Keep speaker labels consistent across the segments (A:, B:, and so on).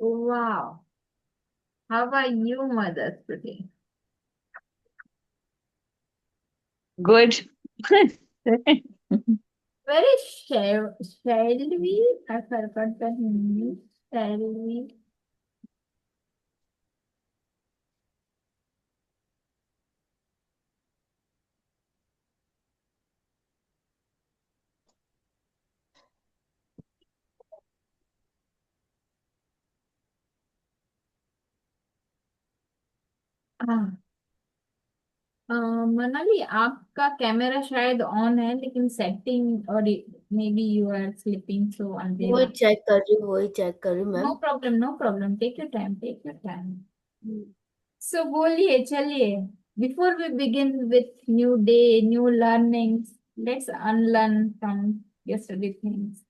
A: Wow. How are you, mothers, today?
B: Good.
A: Where is Shelby? I forgot the name. Shelby. हाँ। मनाली आपका camera शायद on है लेकिन setting और maybe you are sleeping so
B: वही
A: अंधेरा।
B: चेक कर रही हूँ, वही चेक कर रही हूँ
A: no
B: ma'am.
A: Problem, no problem, take your time, take your time. So बोलिए, चलिए। Before we begin with new day, new learnings, let's unlearn from yesterday things.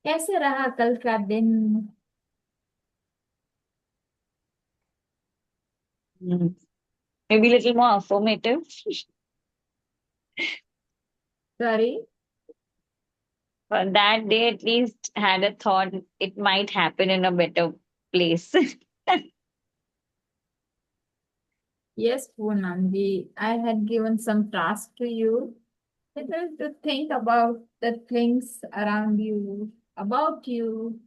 A: कैसे रहा कल का दिन?
B: Maybe a little more affirmative.
A: Sorry.
B: But that day at least had a thought it might happen in a better place.
A: Yes, Poonam, I had given some task to you. It is to think about the things around you, about you,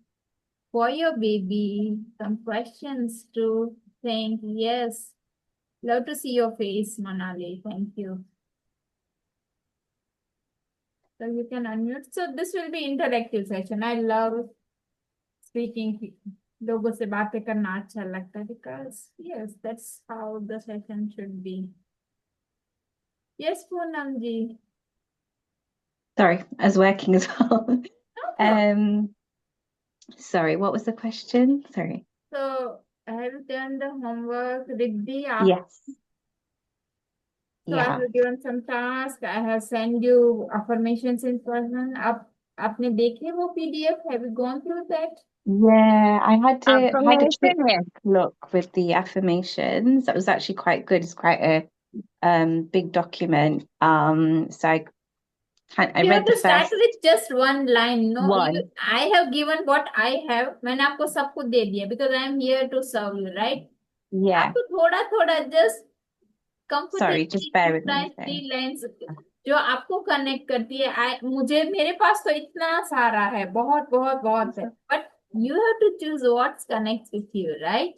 A: for your baby, some questions to think. Yes, love to see your face, Manali. Thank you. So you can unmute. So this will be interactive session. I love speaking. लोगों से बातें करना अच्छा लगता है because yes, that's how the session should be. Yes, Poonam ji.
C: Sorry, I was working as well.
A: No problem.
C: Um, sorry, what was the question? Sorry.
A: So I have done the homework. Riddhi, आप.
C: Yes.
A: So I
C: Yeah.
A: have given some task. I have sent you affirmations in person. आप आपने देखे वो PDF? Have you gone through that?
C: Yeah, I had a quick
B: Affirmation, yes.
C: look with the affirmations. That was actually quite good. It's quite a big document. So I
A: You have
C: read the
A: to start
C: first
A: with just one line. No,
C: one.
A: I have given what I have. मैंने आपको सब कुछ दे दिया because I am here to serve you, right?
C: Yeah.
A: आपको थोड़ा थोड़ा just
C: Sorry, just
A: comfortably
C: bear
A: two
C: with me.
A: lines,
C: So,
A: three lines जो आपको कनेक्ट करती है। मुझे मेरे पास तो इतना सारा है, बहुत बहुत बहुत है, but you have to choose what's connect with you, right?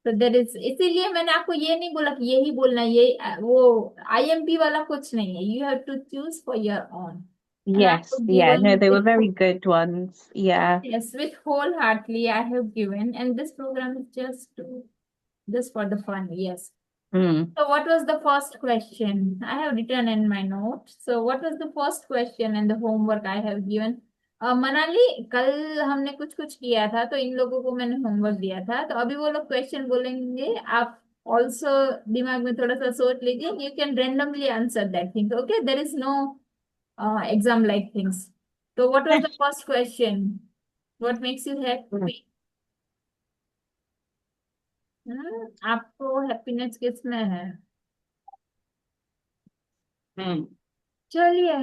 A: तो देर इज, इसीलिए मैंने आपको ये नहीं बोला कि यही बोलना है, ये वो IMP वाला कुछ नहीं है। You have to choose for your own. And I
C: yes,
A: have
C: yeah,
A: given
C: no, they were
A: with,
C: very good ones. Yeah.
A: yes, with wholeheartedly I have given, and this program is just for the fun, yes.
C: Mm.
A: So what was the first question? I have written in my note. So what was the first question and the homework I have given? Manali, कल हमने कुछ कुछ किया था तो इन लोगों को मैंने होमवर्क दिया था, तो अभी वो लोग क्वेश्चन बोलेंगे। आप ऑल्सो दिमाग में थोड़ा सा सोच लीजिए। You can randomly answer that thing, okay? There is no exam like things. तो what was the first question? What makes you happy? आपको हैप्पीनेस किस में है?
B: Hmm.
A: चलिए।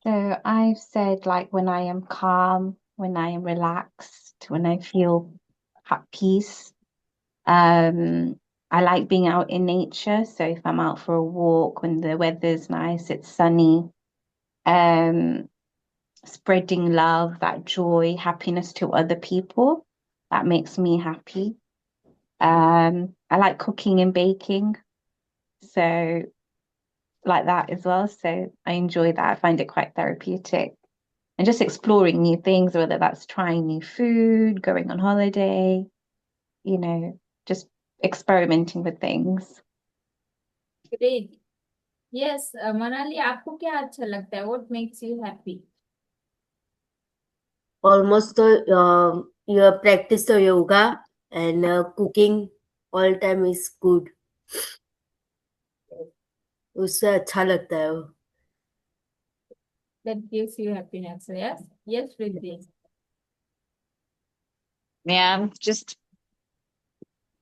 C: So I've said like when I am calm, when I am relaxed, when I feel at peace. I like being out in nature. So if I'm out for a walk when the weather's nice, it's sunny, um, spreading love, that joy, happiness to other people, that makes me happy. I like cooking and baking. So like that as well. So I enjoy that. I find it quite therapeutic. And just exploring new things, whether that's trying new food, going on holiday, just experimenting with things.
A: Great. Yes, Manali, आपको क्या अच्छा लगता है? What makes you happy?
B: Almost your practice the yoga and cooking all time is good. उससे अच्छा लगता है वो।
A: That gives you happiness, yes. Yes, Riddhi.
B: Yeah, I'm just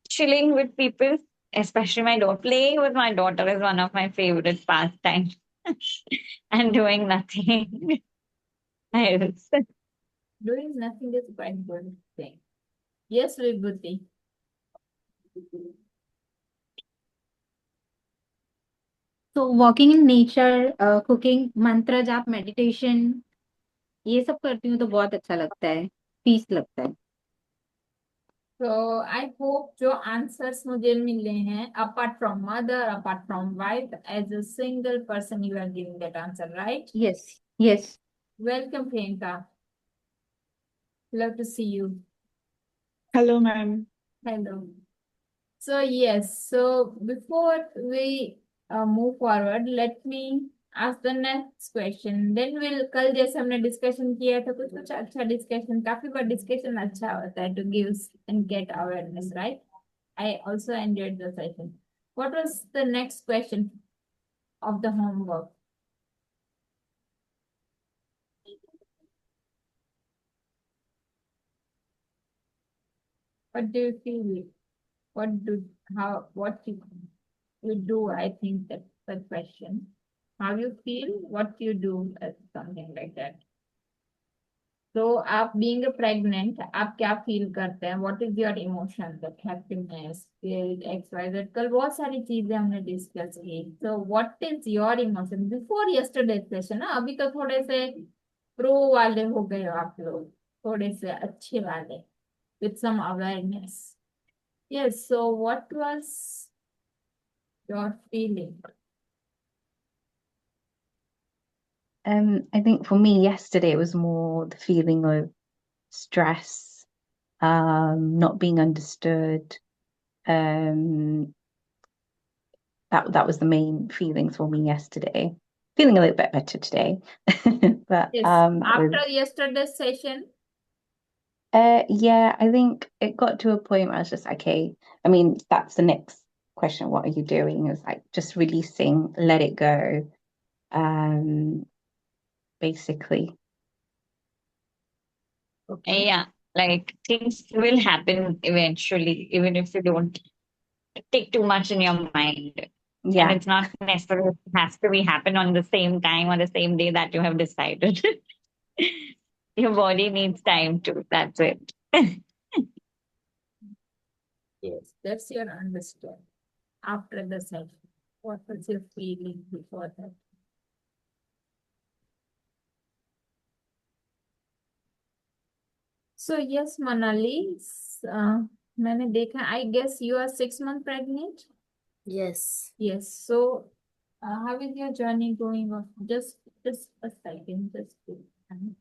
B: chilling with people, especially my daughter. Playing with my daughter is one of my favorite pastimes. and doing nothing else.
A: Doing nothing is quite good thing. Yes, Vibhuti.
D: तो walking in nature, cooking, मंत्र जाप, meditation, ये सब करती हूँ तो बहुत अच्छा लगता है, पीस लगता है।
A: So I hope जो answers मुझे मिले हैं, apart from mother, apart from wife, as a single person you are giving that answer, right?
D: Yes yes.
A: Welcome, Priyanka. Love to see you.
E: Hello, ma'am.
A: Hello. So yes, so before we move forward, let me ask the next question. Then we'll कल जैसे हमने discussion किया था, कुछ कुछ अच्छा discussion, काफी बार discussion अच्छा होता है to give and get awareness, right? I also enjoyed the session. What was the next question of the homework? What do you feel? What you do? I think that's the question. How you feel? What you do? Something like that. तो आप being pregnant आप क्या feel करते हैं? What is your emotion, that happiness, guilt, XYZ? कल बहुत सारी चीजें हमने डिस्कस की, तो what is your emotion before yesterday session? अभी तो थोड़े से प्रो वाले हो गए हो आप लोग, थोड़े से अच्छे वाले with some awareness. Yes, so what was your feeling?
C: I think for me yesterday it was more the feeling of stress, not being understood. That was the main feelings for me yesterday. Feeling a little bit better today. But
A: Yes,
C: that was
A: after yesterday's session.
C: yeah, I think it got to a point where I was just like, okay, I mean, that's the next question. What are you doing? It was like just releasing, let it go. Basically.
A: Okay.
B: Yeah, like things will happen eventually, even if you don't take too much in your mind. And
C: Yeah.
B: it's not necessarily has to be happen on the same time or the same day that you have decided. Your body needs time too. That's it.
A: Yes, that's your understanding. After the session, what was your feeling before that? So yes, Manali, मैंने देखा, I guess you are 6 months pregnant.
F: Yes.
A: Yes. So how is your journey going on? Just a second, just give me time.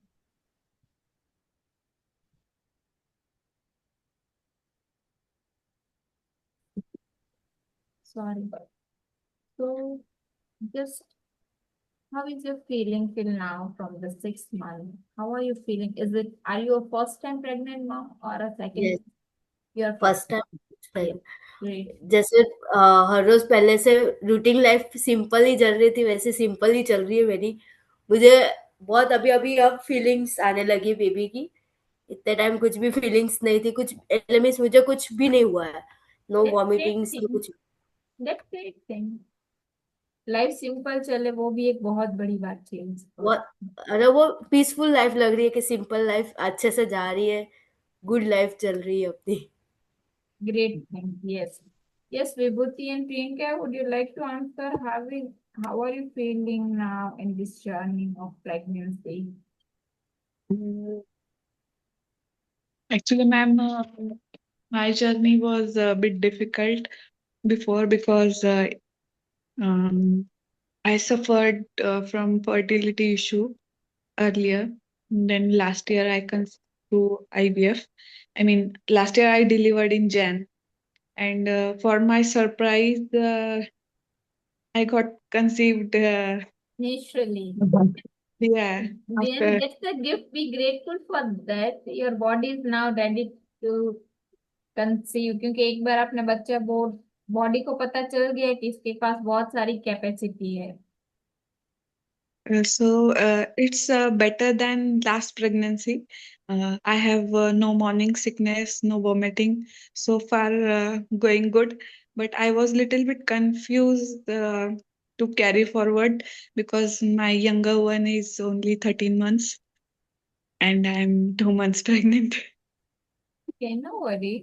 A: Sorry. So just how is your feeling till now from the 6 month? How are you feeling? Are you a first time pregnant mom or a second?
F: Yes.
A: You're
F: first time
A: Yeah, great.
F: जैसे हर रोज पहले से routine life simple ही चल रही थी, वैसे simple ही चल रही है मेरी. मुझे बहुत अभी अभी अब फीलिंग्स आने लगी बेबी की. इतने टाइम कुछ भी फीलिंग्स नहीं थी, कुछ मीन्स मुझे कुछ भी नहीं हुआ है. No
A: That's great
F: vomitings, no
A: thing.
F: कुछ.
A: That's great thing. Life simple चले वो भी एक बहुत बड़ी बात थी.
F: अरे वो पीसफुल लाइफ लग रही है कि सिंपल लाइफ अच्छे से जा रही है, गुड लाइफ चल रही है अपनी.
A: Great thing. Yes. Yes, Vibhuti and Priyanka, would you like to answer how are you feeling now in this journey of pregnancy?
E: Actually, ma'am, my journey was a bit difficult before because I suffered from fertility issue earlier. Then last year I conceived through IVF. I mean, last year I delivered in Jan, and for my surprise, I got conceived.
A: Naturally.
E: Yeah,
A: Then
E: after
A: that's the gift. Be grateful for that. Your body is now ready to conceive. क्योंकि एक बार अपने बच्चा body को पता चल गया कि इसके पास बहुत सारी कैपेसिटी है.
E: So it's better than last pregnancy. I have no morning sickness, no vomiting. So far, going good. But I was little bit confused to carry forward because my younger one is only 13 months and I'm 2 months pregnant.
A: Okay, no worry.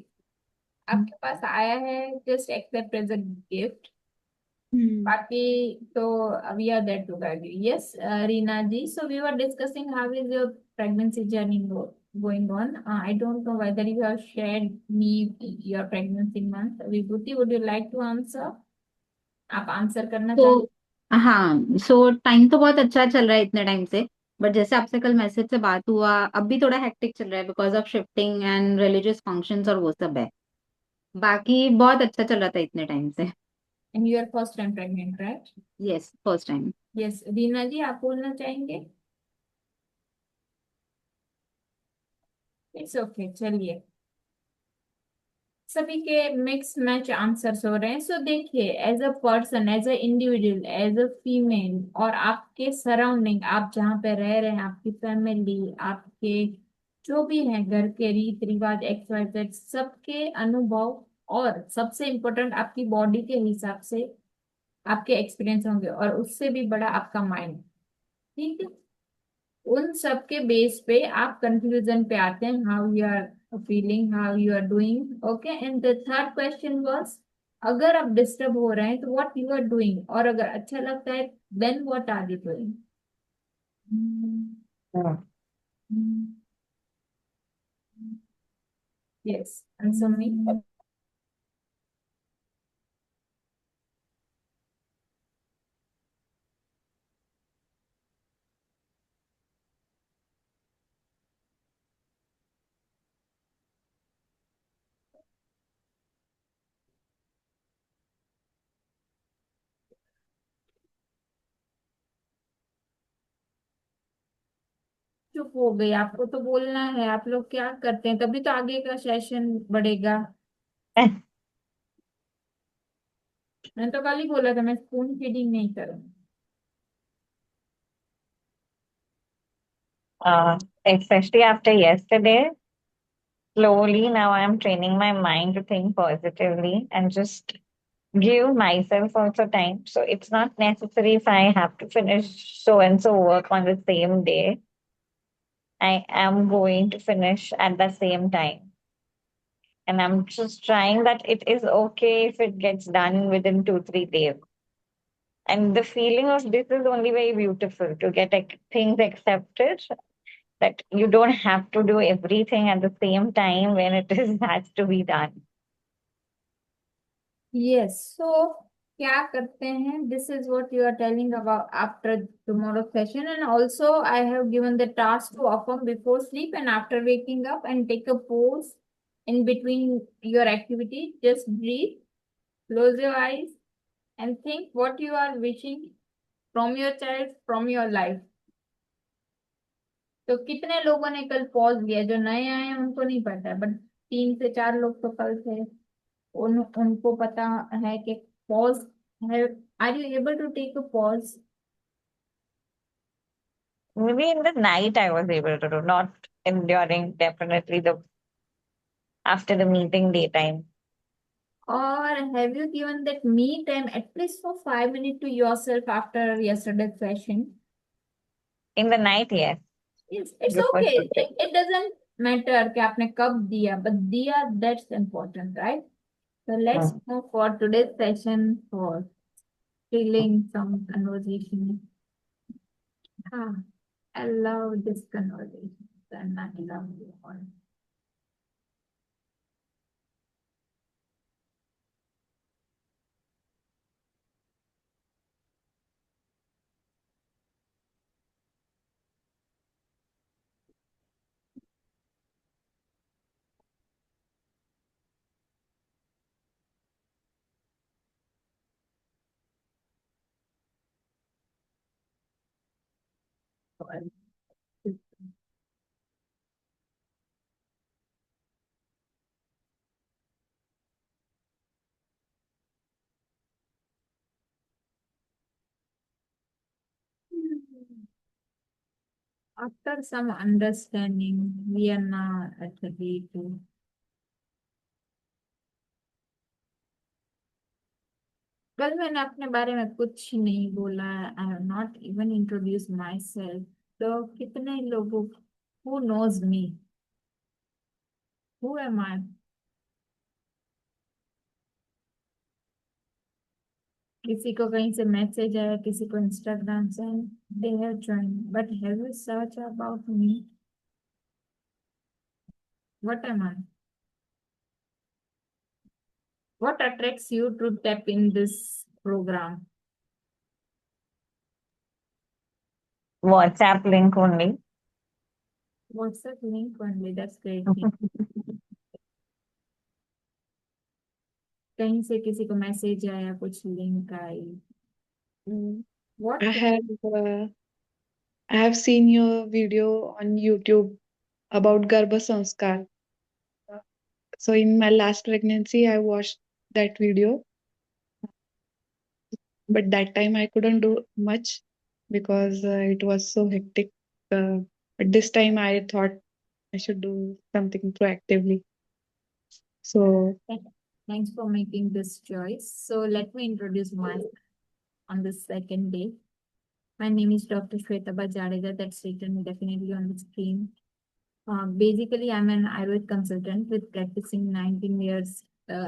A: आपके पास आया है, just accept as a gift. बाकी तो we are there to guide you. Yes, Reena ji. So we were discussing how is your pregnancy journey going on. I don't know whether you have shared me your pregnancy month. Vibhuti, would you like to answer? आप answer करना चाहें?
D: तो हाँ, सो time तो बहुत अच्छा चल रहा है इतने टाइम से, बट जैसे आपसे कल मैसेज से बात हुआ, अब भी थोड़ा हेक्टिक चल रहा है because of shifting and religious functions और वो सब है। बाकी बहुत अच्छा चल रहा था इतने टाइम से।
A: And you are first time pregnant, right?
D: Yes, first time.
A: Yes, Reena ji आप बोलना चाहेंगे? इट्स ओके, चलिए। सभी के मिक्स मैच आंसर्स हो रहे हैं। सो देखिए, as a person, as a individual, as a female, और आपके सराउंडिंग, आप जहाँ पे रह रहे हैं, आपकी फैमिली, आपके जो भी हैं घर के रीत रिवाज, एक्स वाई जेड, सबके अनुभव, और सबसे इम्पोर्टेंट आपकी बॉडी के हिसाब से आपके एक्सपीरियंस होंगे, और उससे भी बड़ा आपका माइंड। ठीक है, उन सब के बेस पे आप कंक्लूजन पे आते हैं, how you are feeling, how you are doing. Okay, and the third question was, अगर आप डिस्टर्ब हो रहे हैं तो व्हाट यू आर डूइंग, और अगर अच्छा लगता है then what are you doing. Yes, answer me. चुप हो गई, आपको तो बोलना है। आप लोग क्या करते हैं, तभी तो आगे का सेशन बढ़ेगा। मैंने तो कल ही बोला था मैं स्पून फीडिंग नहीं करूंगी।
B: Especially after yesterday, slowly now I'm training my mind to think positively and just give myself also time. So it's not necessary if I have to finish so and so work on the same day. I am going to finish at the same time. And I'm just trying that it is okay if it gets done within 2, 3 days. And the feeling of this is only very beautiful to get things accepted, that you don't have to do everything at the same time when it is has to be done.
A: Yes, so क्या करते हैं, this is what you are telling about after tomorrow session, and also I have given the task to affirm before sleep and after waking up, and take a pause in between your activity. Just breathe, close your eyes, and think what you are wishing from your child, from your life. तो कितने लोगों ने कल pause लिया? जो नए आए हैं उनको नहीं पता है, बट 3 से 4 लोग तो कल थे, उनको पता है कि पॉज है। Are you able to take a pause?
B: Maybe in the night I was able to do, not in during definitely the after the meeting daytime.
A: Or have you given that me time at least for 5 minutes to yourself after yesterday's session?
B: In the night, yes.
A: It's
B: Before
A: okay.
B: sleeping.
A: It doesn't matter कि आपने कब दिया, but दिया, that's important, right? So let's move for today's session for feeling some conversation. Ah, I love this conversation, and I love you all. After some understanding, we are now at the day to कल मैंने अपने बारे में कुछ नहीं बोला। I have not even introduce my self. तो कितने लोगों, who knows me, who am I? किसी को कहीं से मैसेज आया, किसी को इंस्टाग्राम से, they have join, but have you search about me? What am I? What attracts you to tap in this program?
B: WhatsApp link only.
A: WhatsApp link only. That's great thing. कहीं से किसी को message आया, कुछ link I?
E: Mm.
A: What
E: I
A: can
E: have seen your video on YouTube about Garbha Sanskar. So in my last pregnancy, I watched that video, but that time I couldn't do much because it was so hectic. But this time I thought I should do something proactively. So
A: Thanks for making this choice. So let me introduce myself on the second day. My name is Dr. Shwetaba Jadeja. That's written definitely on the screen. Basically, I'm an Ayurveda consultant with practicing 19 years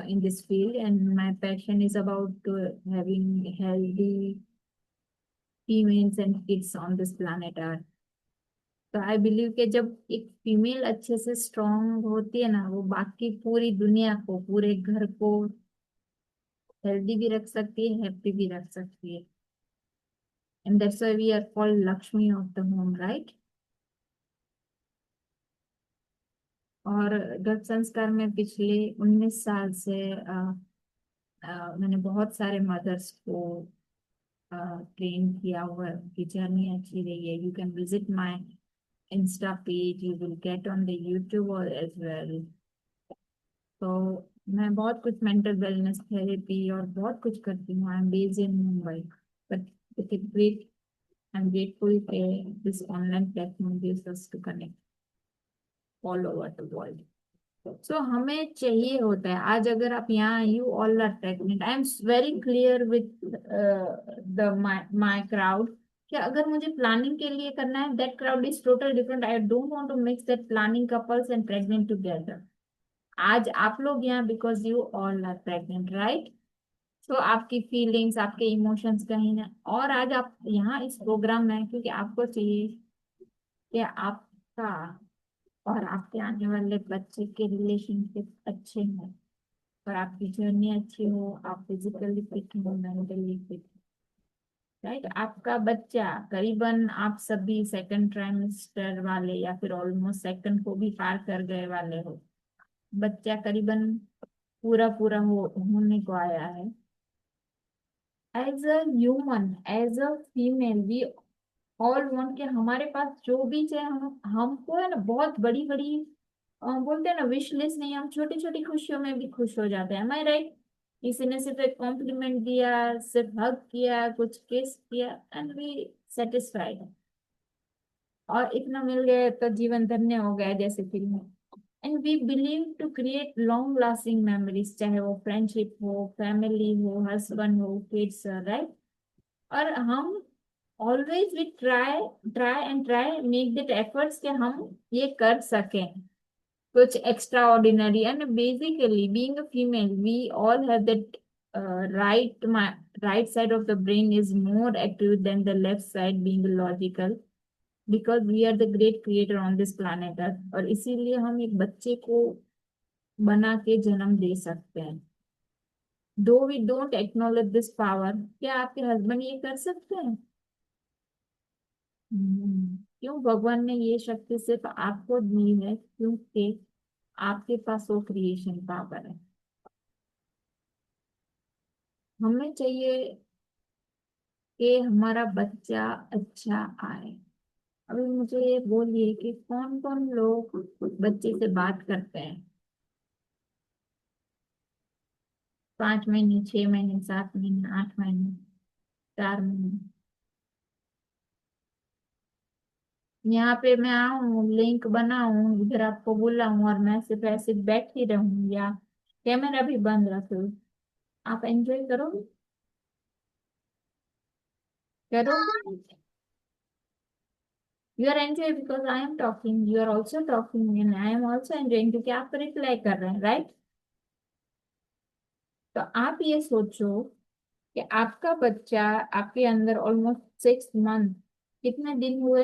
A: in this field, and my passion is about having healthy females and kids on this planet Earth. तो I believe कि जब एक female अच्छे से strong होती है ना, वो बाकी पूरी दुनिया को, पूरे घर को हेल्दी भी रख सकती है, हैप्पी भी रख सकती है। And that's why we are called Lakshmi of the home, right? और गर्भ संस्कार में पिछले 19 साल से मैंने बहुत सारे मदर्स को ट्रेन किया हुआ है। उनकी जर्नी अच्छी रही है। You can visit my Insta page, you will get on the YouTube और एज वेल। तो मैं बहुत कुछ मेंटल वेलनेस थेरेपी और बहुत कुछ करती हूँ। I am based in Mumbai, but great, I am grateful this online platform gives us to connect all over the world. So हमें चाहिए होता है, आज अगर आप यहाँ, you all are pregnant, I am very clear with the my crowd कि अगर मुझे प्लानिंग के लिए करना है, that crowd is total different. I don't want to mix that planning couples and pregnant together. आज आप लोग यहाँ because you all are pregnant, right? So आपकी फीलिंग्स, आपके इमोशंस कहीं ना, और आज आप यहाँ इस प्रोग्राम में हैं क्योंकि आपको चाहिए कि आपका और आपके आने वाले बच्चे के रिलेशनशिप अच्छे हों, और आपकी जर्नी अच्छी हो, आप फिजिकली फिट हो, मेंटली फिट, राइट? आपका बच्चा करीबन, आप सभी सेकंड ट्राइमेस्टर वाले या फिर ऑलमोस्ट सेकंड को भी पार कर गए वाले हो, बच्चा करीबन पूरा पूरा होने को आया है। As a human, as a female, we all want कि हमारे पास जो भी चाहे, हम हमको है ना बहुत बड़ी बड़ी बोलते हैं ना विश लिस्ट नहीं, हम छोटी छोटी खुशियों में भी खुश हो जाते हैं। मैं राइट? किसी ने सिर्फ एक कॉम्प्लीमेंट दिया, सिर्फ हग किया, कुछ किस किया, एंड वी सेटिस्फाइड, और इतना मिल गया तो जीवन धन्य हो गया जैसे film. And we believe to create long lasting memories, चाहे वो फ्रेंडशिप हो, फैमिली हो, हस्बैंड हो, किड्स, राइट? और हम always we try try and try make that efforts कि हम ये कर सकें कुछ extraordinary. And basically being a female, we all have that right side of the brain is more active than the left side, being logical, because we are the great creator on this planet Earth। और इसीलिए हम एक बच्चे को बना के जन्म दे सकते हैं। Though we don't acknowledge this power. क्या आपके हस्बैंड ये कर सकते हैं? क्यों भगवान ने ये शक्ति सिर्फ आपको दी है? क्योंकि आपके पास वो क्रिएशन पावर है। हमें चाहिए कि हमारा बच्चा अच्छा आए। अभी मुझे ये बोलिए कि कौन कौन लोग बच्चे से बात करते हैं 5 महीने, 6 महीने, 7 महीने, 8 महीने, 4 महीने? यहाँ पे मैं आऊँ, लिंक बनाऊं, इधर आपको बुलाऊं और मैं सिर्फ ऐसे बैठी रहूं या कैमरा भी बंद रखूं, आप एंजॉय करोगे? करो. You are enjoying because I am talking. You are also talking and I am also enjoying क्योंकि आप रिप्लाई कर रहे हैं, राइट? तो आप ये सोचो कि आपका बच्चा आपके अंदर ऑलमोस्ट 6 मंथ, कितने दिन हुए?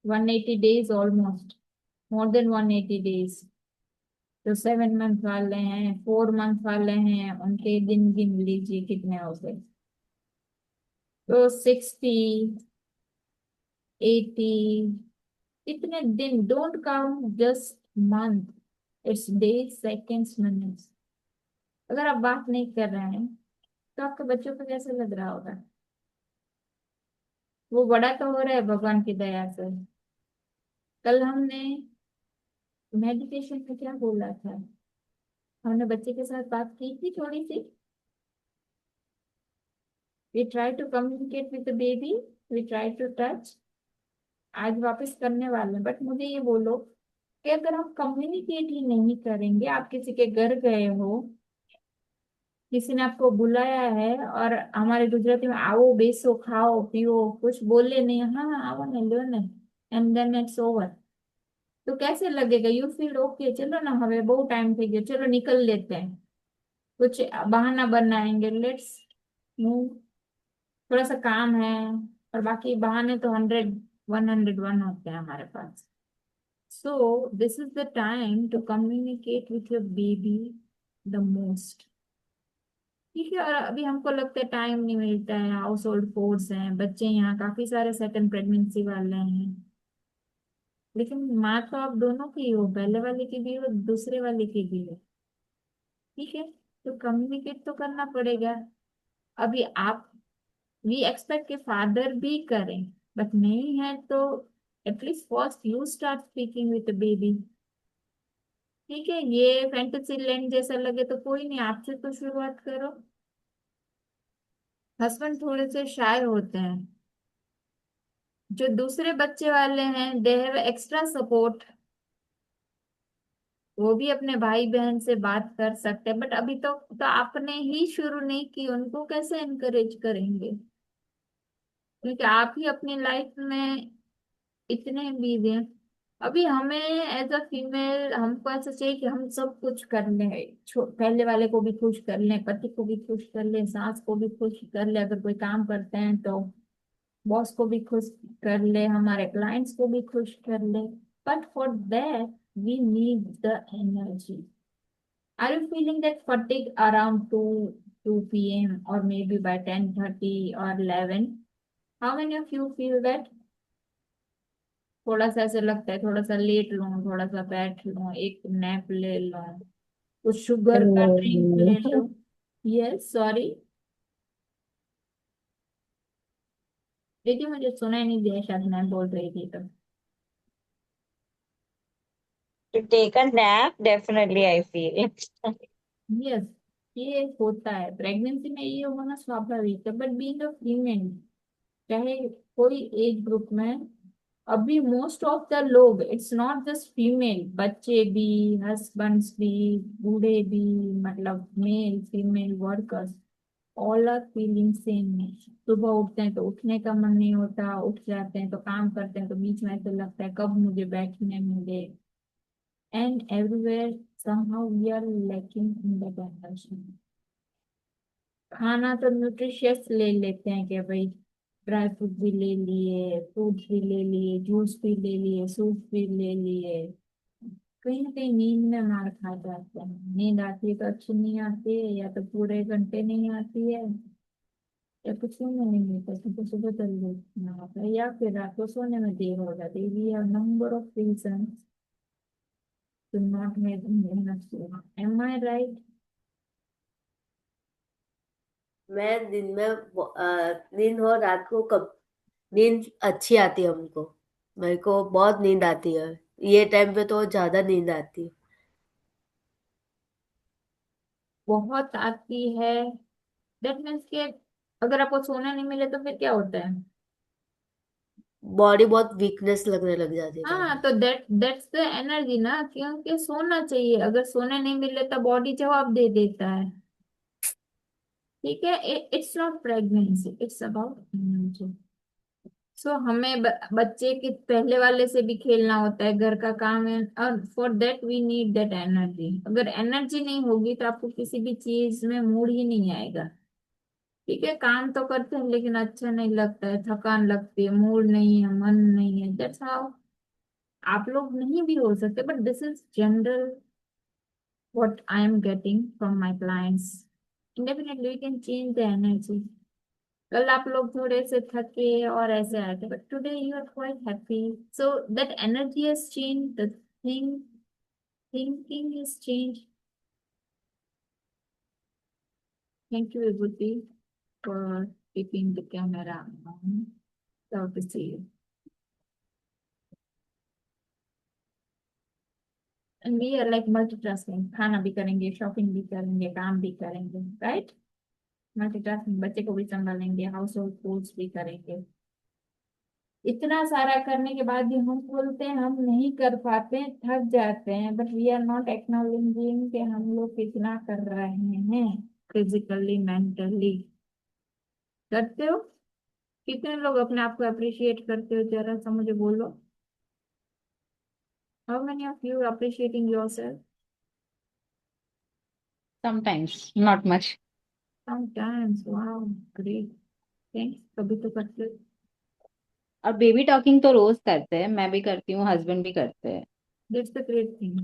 A: 180 days almost, more than 180 days. तो 7 मंथ वाले हैं, 4 मंथ वाले हैं, उनके दिन गिन लीजिए कितने हो गए. तो 60, 80, इतने दिन. Don't count just month, it's days, seconds, minutes. अगर आप बात नहीं कर रहे हैं तो आपके बच्चों को कैसे लग रहा होगा? वो बड़ा तो हो रहा है भगवान की दया से. कल हमने मेडिटेशन में क्या बोला था? हमने बच्चे के साथ बात की थी थोड़ी सी. We try to communicate with the baby, we try to touch. आज वापस करने वाले हैं, बट मुझे ये बोलो कि अगर हम कम्युनिकेट ही नहीं करेंगे, आप किसी के घर गए हो, किसी ने आपको बुलाया है और हमारे गुजराती में आओ बेसो खाओ पियो कुछ बोले नहीं, हाँ हाँ आओ ने लो ने, एंड देन इट्स ओवर. तो कैसे लगेगा? यू फील ओके, चलो ना हमें बहुत टाइम થઈ गया, चलो निकल लेते हैं. कुछ बहाना बनाएंगे, लेट्स मूव, थोड़ा सा काम है. और बाकी बहाने तो 101 होते हैं हमारे पास. So this is the time to communicate with your baby the most. ठीक है. और अभी हमको लगता है टाइम नहीं मिलता है, हाउस होल्ड कोर्स हैं, बच्चे यहाँ काफी सारे सेकंड प्रेगनेंसी वाले हैं. लेकिन माँ तो आप दोनों की हो, पहले वाले की भी हो, दूसरे वाले की भी हो. ठीक है. तो कम्युनिकेट तो करना पड़ेगा. अभी आप, वी एक्सपेक्ट के फादर भी करें, बट नहीं है तो at least first you start speaking with the baby. ठीक है. ये फैंटेसी लैंड जैसा लगे तो कोई नहीं, आपसे तो शुरुआत करो. हस्बैंड थोड़े से शाय होते हैं. जो दूसरे बच्चे वाले हैं दे हैव एक्स्ट्रा सपोर्ट, वो भी अपने भाई बहन से बात कर सकते हैं, बट अभी तो आपने ही शुरू नहीं की, उनको कैसे एनकरेज करेंगे? क्योंकि आप ही अपनी लाइफ में इतने बिजी हैं. अभी हमें एज अ फीमेल हमको ऐसा चाहिए कि हम सब कुछ कर लें. पहले वाले को भी खुश कर लें, पति को भी खुश कर लें, सास को भी खुश कर ले, अगर कोई काम करते हैं तो बॉस को भी खुश कर ले, हमारे क्लाइंट्स को भी खुश कर ले. But for that we need the energy. Are you feeling that fatigue around 2 p.m. or maybe by 10:30 or 11? How many of you feel that? थोड़ा सा ऐसे लगता है थोड़ा सा लेट लूं, थोड़ा सा बैठ लूं, एक नैप ले लूं, कुछ शुगर का ड्रिंक ले
B: नहीं.
A: लूं. यस, सॉरी दीदी, मुझे सुना ही नहीं दिया, शायद मैं बोल रही थी तो.
B: To take a nap, definitely I feel.
A: Yes, ये होता है प्रेगनेंसी में, ये होना स्वाभाविक है. बट बीइंग अ फीमेल, चाहे कोई एज ग्रुप में, अभी मोस्ट ऑफ द लोग, इट्स नॉट जस्ट फीमेल, बच्चे भी, हस्बैंड्स भी, बूढ़े भी, मतलब male female workers, all are feeling same. सुबह उठते हैं तो उठने का मन नहीं होता, उठ जाते हैं तो काम करते हैं तो बीच में ऐसा लगता है कब मुझे बैठने मिले. And everywhere somehow we are lacking in the dimension. खाना तो न्यूट्रिशियस ले लेते हैं कि भाई ड्राई फ्रूट भी ले लिए, फ्रूट्स भी ले लिए, जूस भी ले लिए, सूप भी ले लिए. कहीं ना कहीं नींद में मार खा जाते हैं. नींद आती है तो अच्छी नहीं आती है, या तो पूरे घंटे नहीं आती है, या कुछ सोने नहीं मिलता क्योंकि सुबह जल्दी उठना होता है, या फिर रात को सोने में देर हो जाती है. We have number of reasons to not having enough sleep. Am I right?
F: मैं दिन में नींद हो, रात को कब नींद अच्छी आती है हमको, मेरे को बहुत नींद आती है, ये टाइम पे तो ज्यादा नींद आती है.
A: बहुत आती है. दैट मीन्स कि अगर आपको सोना नहीं मिले तो फिर क्या होता है?
F: बॉडी बहुत वीकनेस लगने लग जाती है तब.
A: हाँ, तो दैट्स द एनर्जी ना, क्योंकि सोना चाहिए. अगर सोने नहीं मिले तो बॉडी जवाब दे देता है. ठीक है, it's not pregnancy, it's about energy. So हमें बच्चे के पहले वाले से भी खेलना होता है, घर का काम है, और for that we need that energy. अगर एनर्जी नहीं होगी तो आपको किसी भी चीज में मूड ही नहीं आएगा। ठीक है, काम तो करते हैं लेकिन अच्छा नहीं लगता है, थकान लगती है, मूड नहीं है, मन नहीं है, दैट्स हाउ। आप लोग नहीं भी हो सकते, but this is general what I am getting from my clients. Definitely we can change the energy. कल आप लोग थोड़े से थके और ऐसे आए थे, but today you are quite happy, so that energy has change, the thinking is change. Thank you Vibhuti for keeping the camera on. Love to see you. And we are like multitasking, खाना भी करेंगे, shopping भी करेंगे, काम भी करेंगे, right. Multitasking, बच्चे को भी संभालेंगे, हाउस होल्ड कोर्स भी करेंगे। इतना सारा करने के बाद भी हम बोलते हैं हम नहीं कर पाते, थक जाते हैं, but we are not acknowledging कि हम लोग कितना कर रहे हैं, फिजिकली मेंटली। करते हो? कितने लोग अपने आप को अप्रिशिएट करते हो, जरा सा मुझे बोलो। How many of you appreciating yourself?
D: Sometimes, not much.
A: Sometimes, wow, great, thanks. कभी तो करते हो।
D: और बेबी टॉकिंग तो रोज करते हैं, मैं भी करती हूँ, हस्बैंड भी करते हैं।
A: That's the great thing.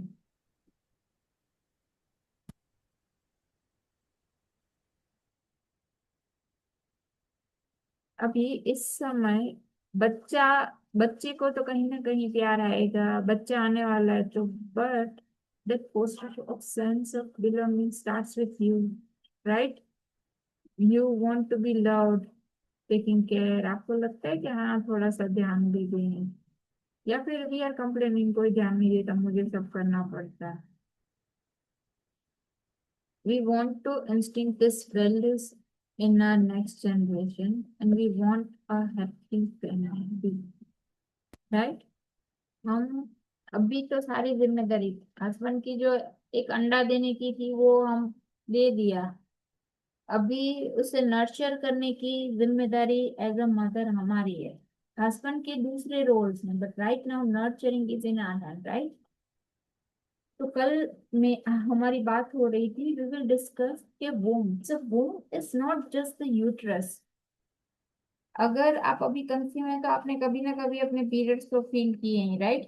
A: अभी इस समय बच्चा, बच्चे को तो कहीं ना कहीं प्यार आएगा, बच्चा आने वाला है तो, but that poster of sense of belonging starts with you, right. You want to be loved, taking care. आपको लगता है कि हाँ थोड़ा सा ध्यान दे दें, या फिर वी आर कंप्लेनिंग कोई ध्यान नहीं देता, मुझे सब करना पड़ता है। We want to instinct these values in our next generation, and we want a happy family, right? हम अभी तो सारी जिम्मेदारी हस्बैंड की जो एक अंडा देने की थी वो हम दे दिया। अभी उसे नर्चर करने की जिम्मेदारी एज अ मदर हमारी है। हस्बैंड के दूसरे रोल्स हैं, but right now nurturing is in our hand, right. तो कल में हमारी बात हो रही थी, वी विल डिस्कस के womb. So womb is not just the uterus. अगर आप अभी कंसीव हैं तो आपने कभी ना कभी अपने पीरियड्स को फील किए हैं, राइट।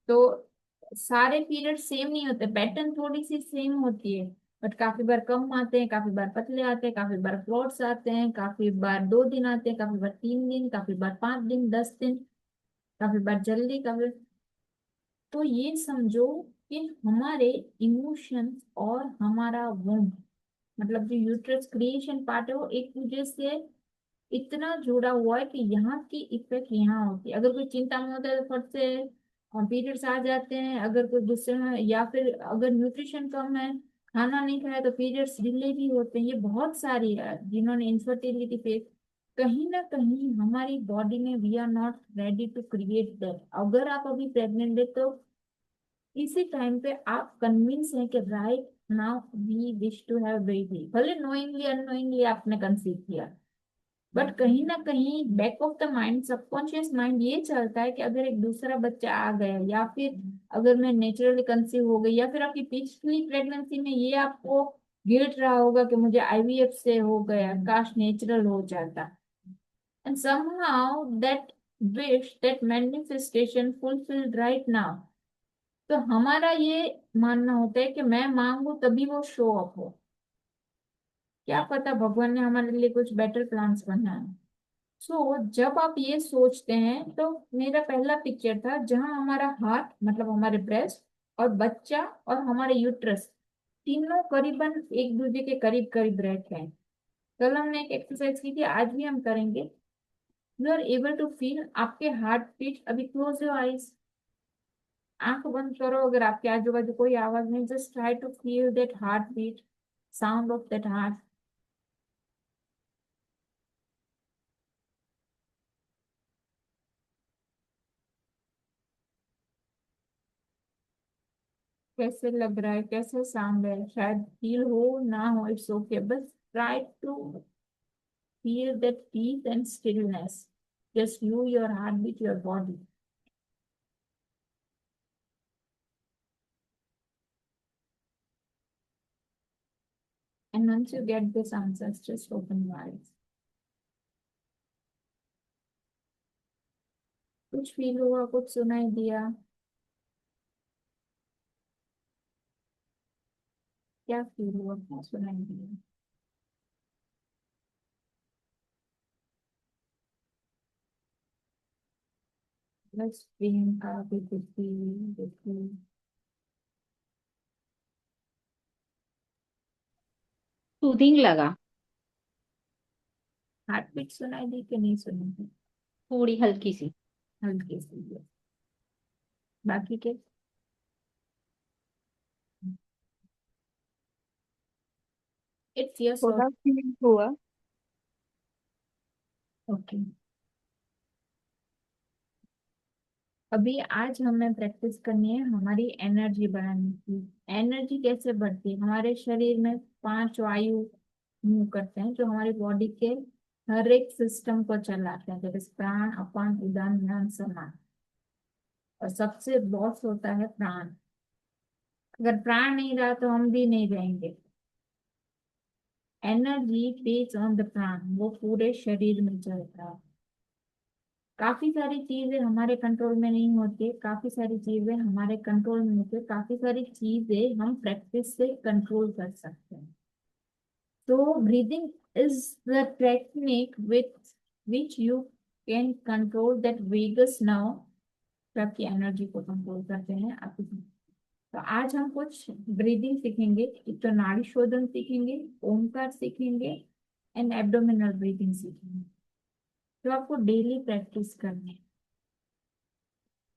A: तो सारे पीरियड सेम नहीं होते, पैटर्न थोड़ी सी सेम होती है, बट काफी बार कम आते हैं, काफी बार पतले आते हैं, काफी बार फ्लोट्स आते हैं, काफी बार 2 दिन आते हैं, काफी बार 3 दिन, काफी बार 5 दिन, 10 दिन, काफी बार जल्दी, काफी। तो ये समझो कि हमारे इमोशंस और हमारा वोम, मतलब जो यूट्रस क्रिएशन पार्ट है, वो एक दूसरे से इतना जुड़ा हुआ है कि यहाँ की इफेक्ट यहाँ होती है। अगर कोई चिंता में होता है तो फट से पीरियड्स आ जाते हैं, अगर कोई गुस्से में, या फिर अगर न्यूट्रिशन कम है, खाना नहीं खाया तो पीरियड्स डिले भी होते हैं। ये बहुत सारी है जिन्होंने इनफर्टिलिटी फेस, कहीं ना कहीं हमारी बॉडी में we are not ready to create that. अगर आप अभी प्रेग्नेंट है तो इसी टाइम पे आप कन्विंस हैं कि right now we wish to have baby, भले नोइंगली अननोइंगली आपने कंसीव किया, बट कहीं ना कहीं back of the mind, subconscious mind ये चलता है कि अगर एक दूसरा बच्चा आ गया, या फिर अगर मैं नेचुरली कंसीव हो गई, या फिर आपकी पिछली प्रेगनेंसी में ये आपको गिल्ट रहा होगा कि मुझे आईवीएफ से हो गया, काश नेचुरल हो जाता। And somehow that wish, that manifestation fulfilled right now। तो हमारा ये मानना होता है कि मैं मांगू तभी वो शो अप हो। क्या पता भगवान ने हमारे लिए कुछ बेटर प्लान्स बनाए। सो जब आप ये सोचते हैं तो मेरा पहला पिक्चर था जहां हमारा हार्ट, मतलब हमारे ब्रेस्ट, और बच्चा और हमारे यूट्रस, तीनों करीबन एक दूसरे के करीब करीब रहते हैं। कल हमने एक एक्सरसाइज की थी, आज भी हम करेंगे। You are able to feel आपके हार्ट बीट। अभी क्लोज योर आईज, आंख बंद करो, अगर आपके आजू बाजू कोई आवाज नहीं, just try to feel that heart beat, sound of that heart. कैसे लग रहा है, कैसे साउंड है, शायद फील हो ना हो, इट्स ओके, बस Try to feel that peace and stillness. Just you, your heartbeat, your body. And once you get this answers, just open your eyes. कुछ फील हुआ, कुछ सुनाई दिया? क्या फील हुआ, क्या सुनाई दिया? बस प्रियंका बिल्कुल
D: सूदिंग लगा,
A: हार्ट बीट सुनाई दी कि नहीं सुनाई दी?
D: थोड़ी हल्की सी।
A: हल्की सी। बाकी के इट्स योर
E: थोड़ा फील हुआ।
A: ओके। अभी आज हमें प्रैक्टिस करनी है हमारी एनर्जी बढ़ाने की। एनर्जी कैसे बढ़ती है? हमारे शरीर में 5 वायु मूव करते हैं जो हमारी बॉडी के हर एक सिस्टम को चलाते हैं, जैसे प्राण, अपान, उदान, ध्यान, समान। और सबसे बॉस होता है प्राण। अगर प्राण नहीं रहा तो हम भी नहीं रहेंगे। एनर्जी बेस्ड ऑन द प्राण, वो पूरे शरीर में चलता है। काफी सारी चीजें हमारे कंट्रोल में नहीं होती, काफी सारी चीजें हमारे कंट्रोल में होती है, काफी सारी चीजें हम प्रैक्टिस से कंट्रोल कर सकते हैं। तो breathing is the technique with which you can control that vagus nerve, जो आपकी एनर्जी को कंट्रोल करते हैं आपकी। तो आज हम कुछ ब्रीदिंग सीखेंगे। एक तो नाड़ी शोधन सीखेंगे, ओमकार सीखेंगे एंड एब्डोमिनल ब्रीदिंग सीखेंगे, तो आपको डेली प्रैक्टिस करनी है।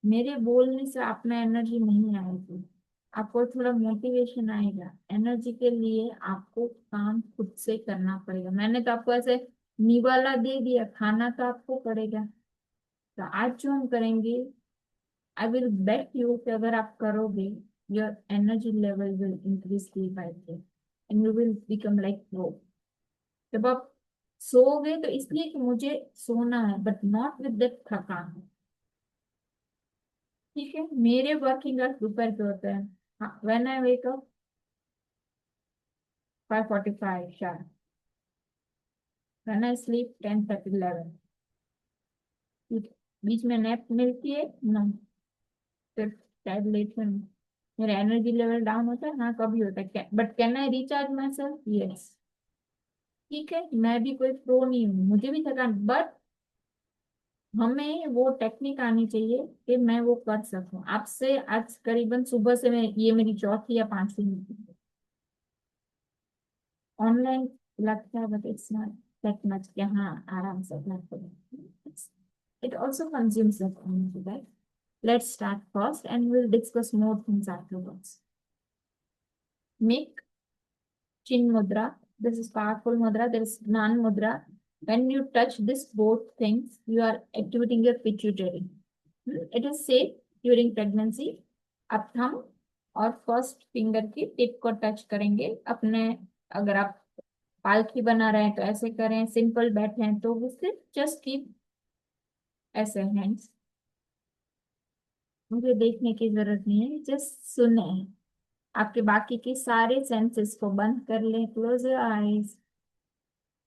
A: मेरे बोलने से आप में एनर्जी नहीं आएगी, आपको थोड़ा मोटिवेशन आएगा। एनर्जी के लिए आपको काम खुद से करना पड़ेगा। मैंने तो आपको ऐसे निवाला दे दिया, खाना तो आपको पड़ेगा। तो आज जो हम करेंगे, आई विल बेट यू कि अगर आप करोगे, your energy level will increase day by day and you will become like pro. जब आप सोओगे तो इसलिए कि मुझे सोना है, बट नॉट विद दैट थकान। ठीक है, मेरे वर्किंग आवर्स दोपहर के होते हैं। हाँ, when I wake up 5:45 sharp, when I sleep 10:30 11। बीच में नैप मिलती है ना, फिर शायद लेट में मेरा एनर्जी लेवल डाउन होता है। हाँ, कभी होता है, but can I recharge my self? Yes. ठीक है, मैं भी कोई प्रो नहीं हूँ, मुझे भी थकान, बट हमें वो टेक्निक आनी चाहिए कि मैं वो कर सकूं। आपसे आज करीबन सुबह से मैं, ये मेरी चौथी या पांचवी मीटिंग ऑनलाइन लगता है, but it's not that much कि हाँ आराम से अपना करें। It also consumes that energy, right? Let's start first and will discuss more things afterwards. Make chin mudra. This is powerful mudra. There is Gnan mudra. When you touch this both things, you are activating your pituitary. It is safe during pregnancy. अब हम और first finger की tip को touch करेंगे अपने। अगर आप पालकी बना रहे हैं तो ऐसे करें, सिंपल बैठे हैं तो उससे जस्ट कीप ऐसे हैंड्स। मुझे देखने की जरूरत नहीं है, जस्ट सुने। आपके बाकी के सारे सेंसेस को बंद कर लें, close your eyes,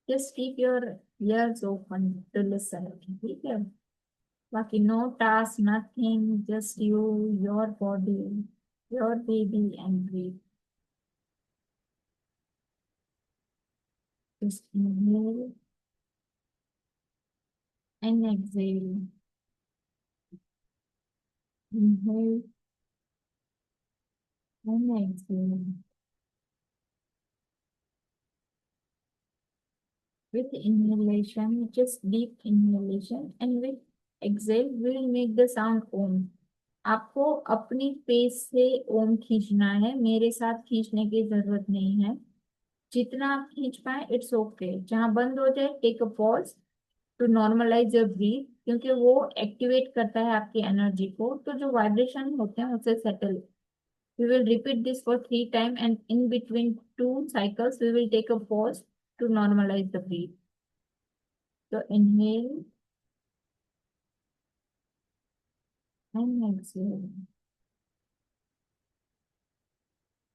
A: just keep your ears open to listen, ठीक है? बाकी no task, nothing, just you, your body, your baby and breathe. Just inhale and exhale. Inhale and exhale. With inhalation, just deep inhalation, and with exhale, we will make the sound Om. आपको अपनी pace से ओम खींचना है, मेरे साथ खींचने की जरूरत नहीं है। जितना आप खींच पाए इट्स ओके। जहां बंद हो जाए take a pause to normalise your breath, क्योंकि वो एक्टिवेट करता है आपकी एनर्जी को, तो जो वाइब्रेशन होते हैं उससे settle. We will repeat this for 3 times, and in between 2 cycles, we will take a pause to normalize the breath. So inhale and exhale.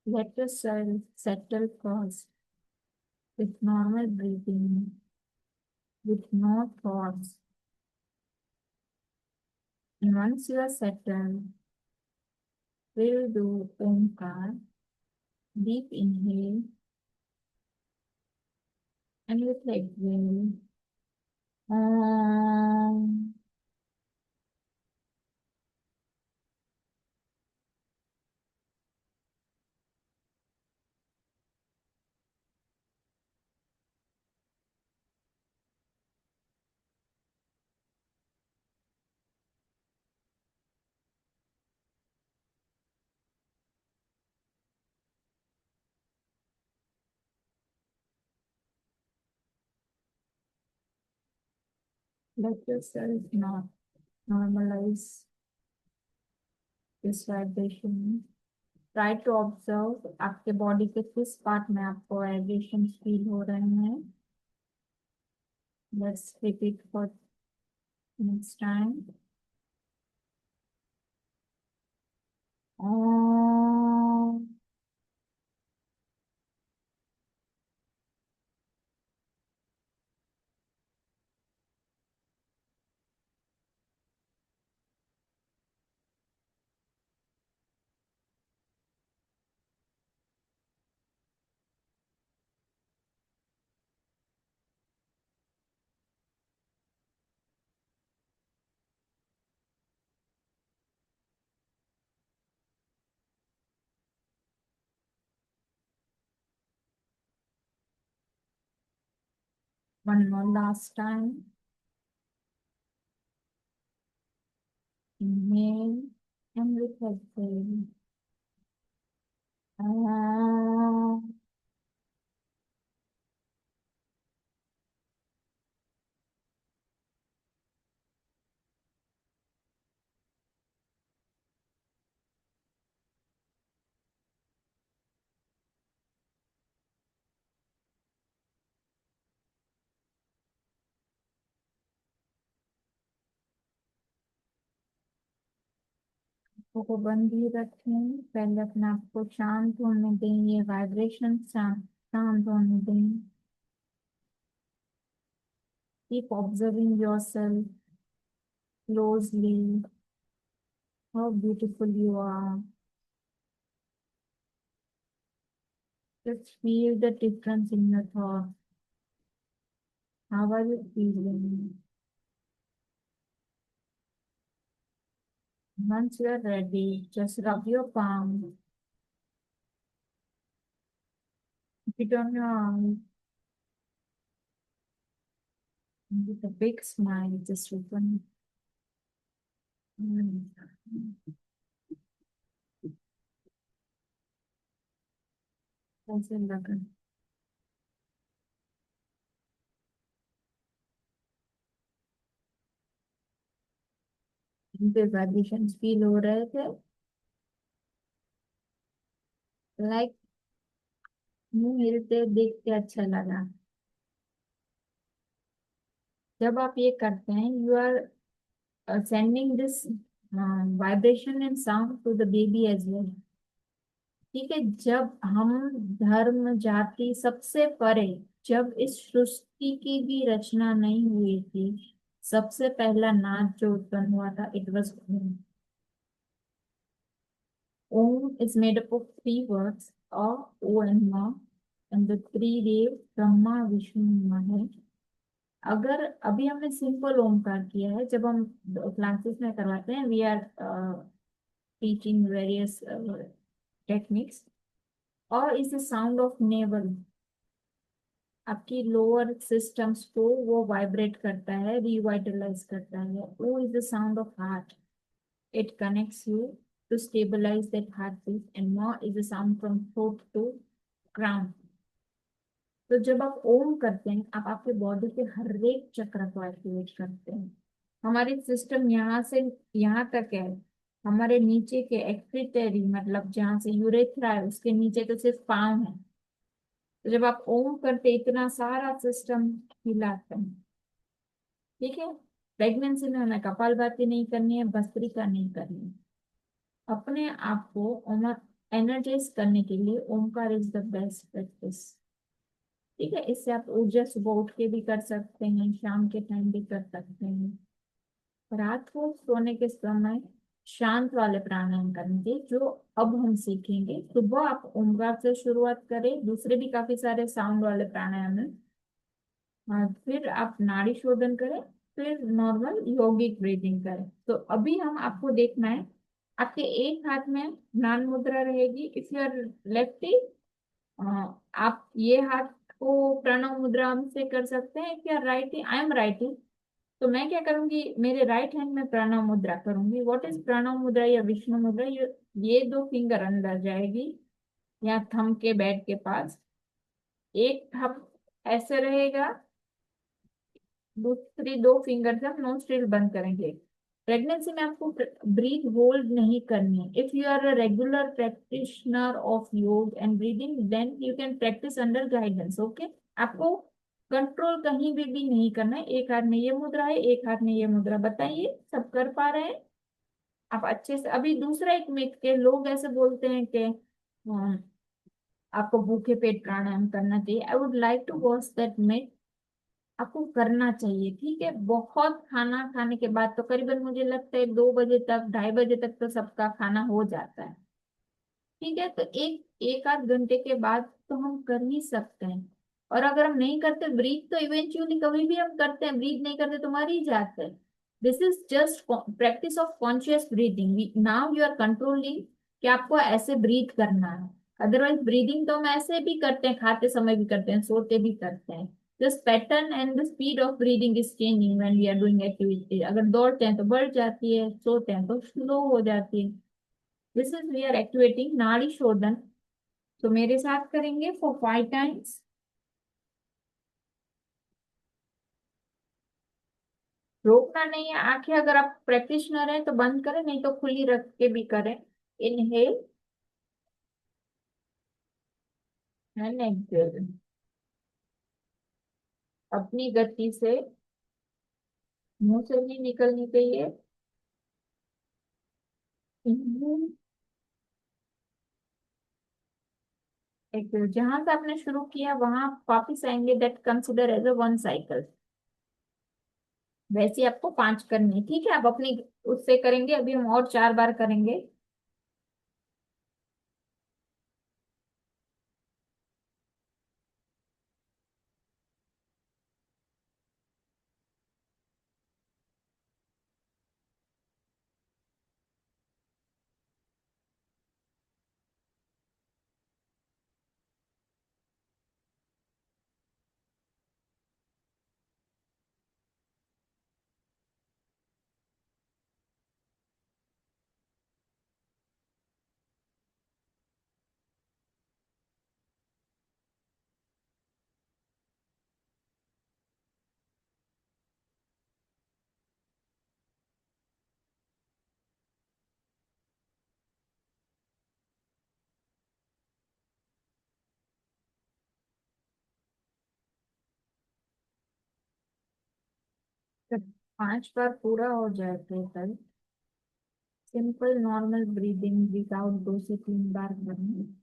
A: Let yourself settle first with normal breathing, with no thoughts. And once you are settled, we'll do Omkar, deep inhale, and with exhale. Om. Let yourself not normalize this vibration. Try to observe आपके body के किस part में आपको vibration feel हो रहे हैं. Let's repeat for next time. Om. One more last time. Inhale and with exhale. Om. आंखों को बंद ही रखें. पहले अपने आप को शांत होने दें. ये वाइब्रेशन शांत होने दें. Keep observing yourself closely. How beautiful you are. Just feel the difference in your thoughts. How are you feeling? Once you are ready, just rub your palm. Put it on your arm. And with a big smile, just open. कैसे लगा? इनपे vibrations feel हो रहे थे. Like मुंह हिलते देख के अच्छा लगा. जब आप ये करते हैं, you are sending this vibration and sound to the baby as well. ठीक है. जब हम धर्म जाति सबसे परे, जब इस सृष्टि की भी रचना नहीं हुई थी, सबसे पहला नाद जो उत्पन्न हुआ था, it was Om. Om is made up of three words, A, O and Ma, and the three देव ब्रह्मा विष्णु महेश. अगर अभी हमने सिंपल ओमकार किया है, जब हम क्लासेस में करवाते हैं, we are teaching various techniques. और is the sound of navel. आपकी लोअर सिस्टम्स को वो वाइब्रेट करता है, रिवाइटलाइज करता है. O is the sound of heart. It connects you to stabilize that heartbeat, and Ma is the sound from throat to crown. तो जब आप ओम करते हैं, आप आपके बॉडी के हर एक चक्र को एक्टिवेट करते हैं. हमारी सिस्टम यहाँ से यहाँ तक है. हमारे नीचे के एक्सक्रीटरी, मतलब जहाँ से यूरेथ्रा है, उसके नीचे तो सिर्फ पाँव है. तो जब आप ओम करते इतना सारा सिस्टम हिलाते हैं, ठीक है। प्रेगनेंसी में हमें कपालभाति नहीं करनी है, भस्त्रिका नहीं करनी है। अपने आप को एनर्जाइज करने के लिए Omkar is the best practice, ठीक है। इससे आप ऊर्जा सुबह उठ के भी कर सकते हैं, शाम के टाइम भी कर सकते हैं। रात को सोने के समय शांत वाले प्राणायाम करेंगे जो अब हम सीखेंगे। सुबह आप ओमकार से शुरुआत करें, दूसरे भी काफी सारे साउंड वाले प्राणायाम हैं। फिर आप नाड़ी शोधन करें, फिर नॉर्मल योगिक ब्रीदिंग करें। तो अभी हम आपको देखना है, आपके एक हाथ में ज्ञान मुद्रा रहेगी इफ यू आर लेफ्टी। आप ये हाथ को प्रणव मुद्रा से कर सकते हैं। क्या राइटी? आई एम राइटी, तो मैं क्या करूंगी, मेरे राइट हैंड में प्रणव मुद्रा करूंगी। व्हाट इज प्रणव मुद्रा या विष्णु मुद्रा? ये दो फिंगर अंदर जाएगी या थंब के बैट के पास, एक थंब ऐसे रहेगा, दूसरी दो फिंगर से हम नोस्ट्रिल बंद करेंगे। प्रेगनेंसी में आपको ब्रीथ होल्ड नहीं करनी है। If you are a regular practitioner of yoga and breathing then you can practise under guidance, okay. आपको कंट्रोल कहीं भी नहीं करना है। एक हाथ में ये मुद्रा है, एक हाथ में ये मुद्रा। बताइए सब कर पा रहे हैं आप अच्छे से? अभी दूसरा एक मिथ के लोग ऐसे बोलते हैं कि आपको भूखे पेट प्राणायाम करना चाहिए। I would like to watch that myth. आपको करना चाहिए, ठीक है। बहुत खाना खाने के बाद तो करीबन मुझे लगता है 2 बजे तक, 2:30 बजे तक तो सबका खाना हो जाता है, ठीक है। तो एक एक आध घंटे के बाद तो हम कर ही सकते हैं। और अगर हम नहीं करते ब्रीथ, तो इवेंचुअली कभी भी हम करते हैं, ब्रीथ नहीं करते तो मर ही जाते हैं। This is just practice of conscious breathing. Now you are controlling कि आपको ऐसे ब्रीथ करना है। अदरवाइज ब्रीदिंग तो हम ऐसे भी करते हैं, खाते समय भी करते हैं, सोते भी करते हैं। This pattern and the speed of breathing is changing when we are doing activity. अगर दौड़ते हैं तो बढ़ जाती है, सोते हैं तो स्लो हो जाती है। This is we are activating nadi shodhan. तो मेरे साथ करेंगे फॉर 5 टाइम्स। रोकना नहीं है। आंखें अगर आप प्रैक्टिशनर हैं तो बंद करें, नहीं तो खुली रख के भी करें। इनहेल एंड एक्सहेल अपनी गति से, मुंह से नहीं निकलनी चाहिए। Inhale exhale. जहां से आपने शुरू किया वहां वापिस आएंगे, that consider as a 1 cycle. वैसे आपको 5 करनी है, ठीक है। आप अपनी उससे करेंगे, अभी हम और 4 बार करेंगे। जब 5 बार पूरा हो जाए total, simple normal breathing without 2 से 3 बार करना।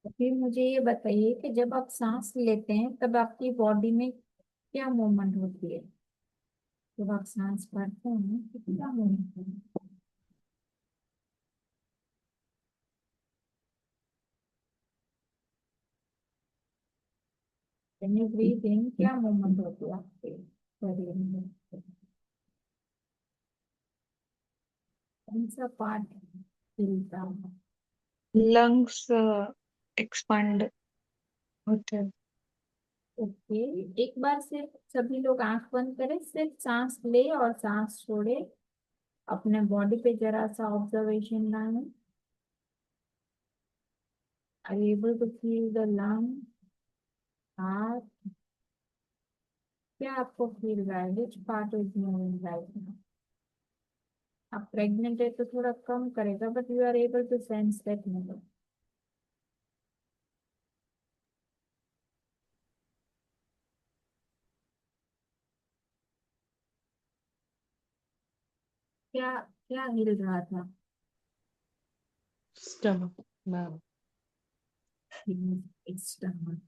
A: तो फिर मुझे ये बताइए कि जब आप सांस लेते हैं तब आपकी बॉडी में क्या मूवमेंट होती है? जब आप सांस भरते हैं तो क्या मूवमेंट होती है? When you breathe in, क्या मूवमेंट होती है आपके शरीर में? कौन सा पार्ट हिलता है?
E: lungs expand hotel.
A: ओके, एक बार सिर्फ सभी लोग आंख बंद करें, सिर्फ सांस ले और सांस छोड़े, अपने बॉडी पे जरा सा ऑब्जर्वेशन लाएं। Are you able to feel the lung, heart? क्या आपको फील रहा है? Which part is moving right now? आप प्रेग्नेंट है तो थोड़ा कम करेगा, but you are able to sense that movement. क्या क्या हिल रहा था?
E: Stomach, ma'am.
A: Stomach.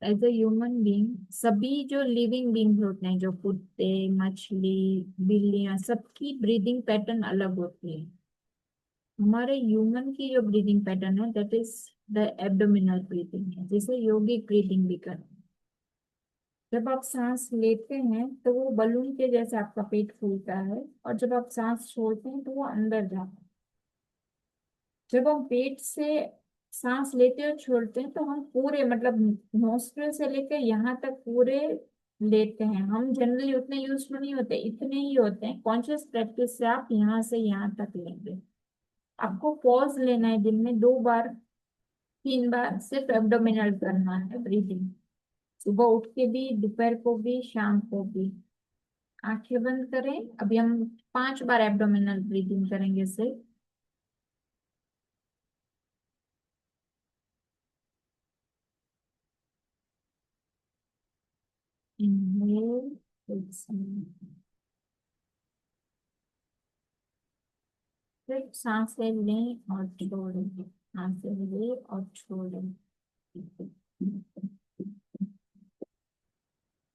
A: As a human being, सभी जो लिविंग बीइंग्स होते हैं, जो कुत्ते, मछली, बिल्लियां, सबकी ब्रीदिंग पैटर्न अलग होती है। हमारे ह्यूमन की जो ब्रीदिंग पैटर्न है, that is the abdominal breathing है, जिसे योगिक ब्रीदिंग भी करते हैं। जब आप सांस लेते हैं तो वो बलून के जैसे आपका पेट फूलता है, और जब आप सांस छोड़ते हैं तो वो अंदर जाता है। जब हम पेट से सांस लेते और छोड़ते हैं तो हम पूरे, मतलब नोस्ट्रल से लेकर यहाँ तक पूरे लेते हैं। हम जनरली उतने यूज टू नहीं होते, इतने ही होते हैं। कॉन्शियस प्रैक्टिस से आप यहाँ से यहाँ तक लेंगे। आपको पॉज लेना है दिन में 2 बार, 3 बार, सिर्फ एब्डोमिनल करना है ब्रीदिंग। सुबह उठ के भी, दोपहर को भी, शाम को भी। आंखें बंद करें। अभी हम 5 बार एब्डोमिनल ब्रीदिंग करेंगे सिर्फ। Inhale, exhale. सिर्फ सांसें लें और छोड़ें, सांसें लें और छोड़ें।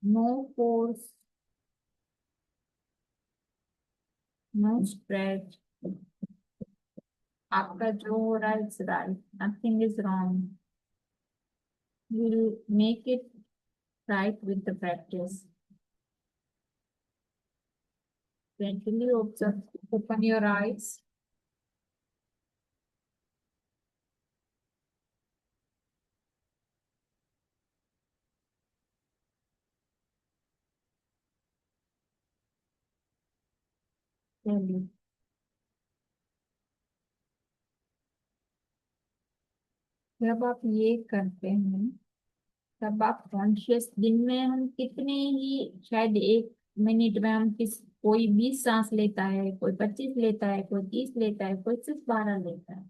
A: No force, no stretch. आपका जो हो रहा है it's right, nothing is wrong. Will make it right with the practice. Gently observe, open your eyes. Slowly. जब आप ये करते हैं तब आप कॉन्शियस, दिन में हम कितने ही, शायद 1 मिनट में हम कोई 20 सांस लेता है, कोई 25 लेता है, कोई 30 लेता है, कोई सिर्फ 12 लेता है।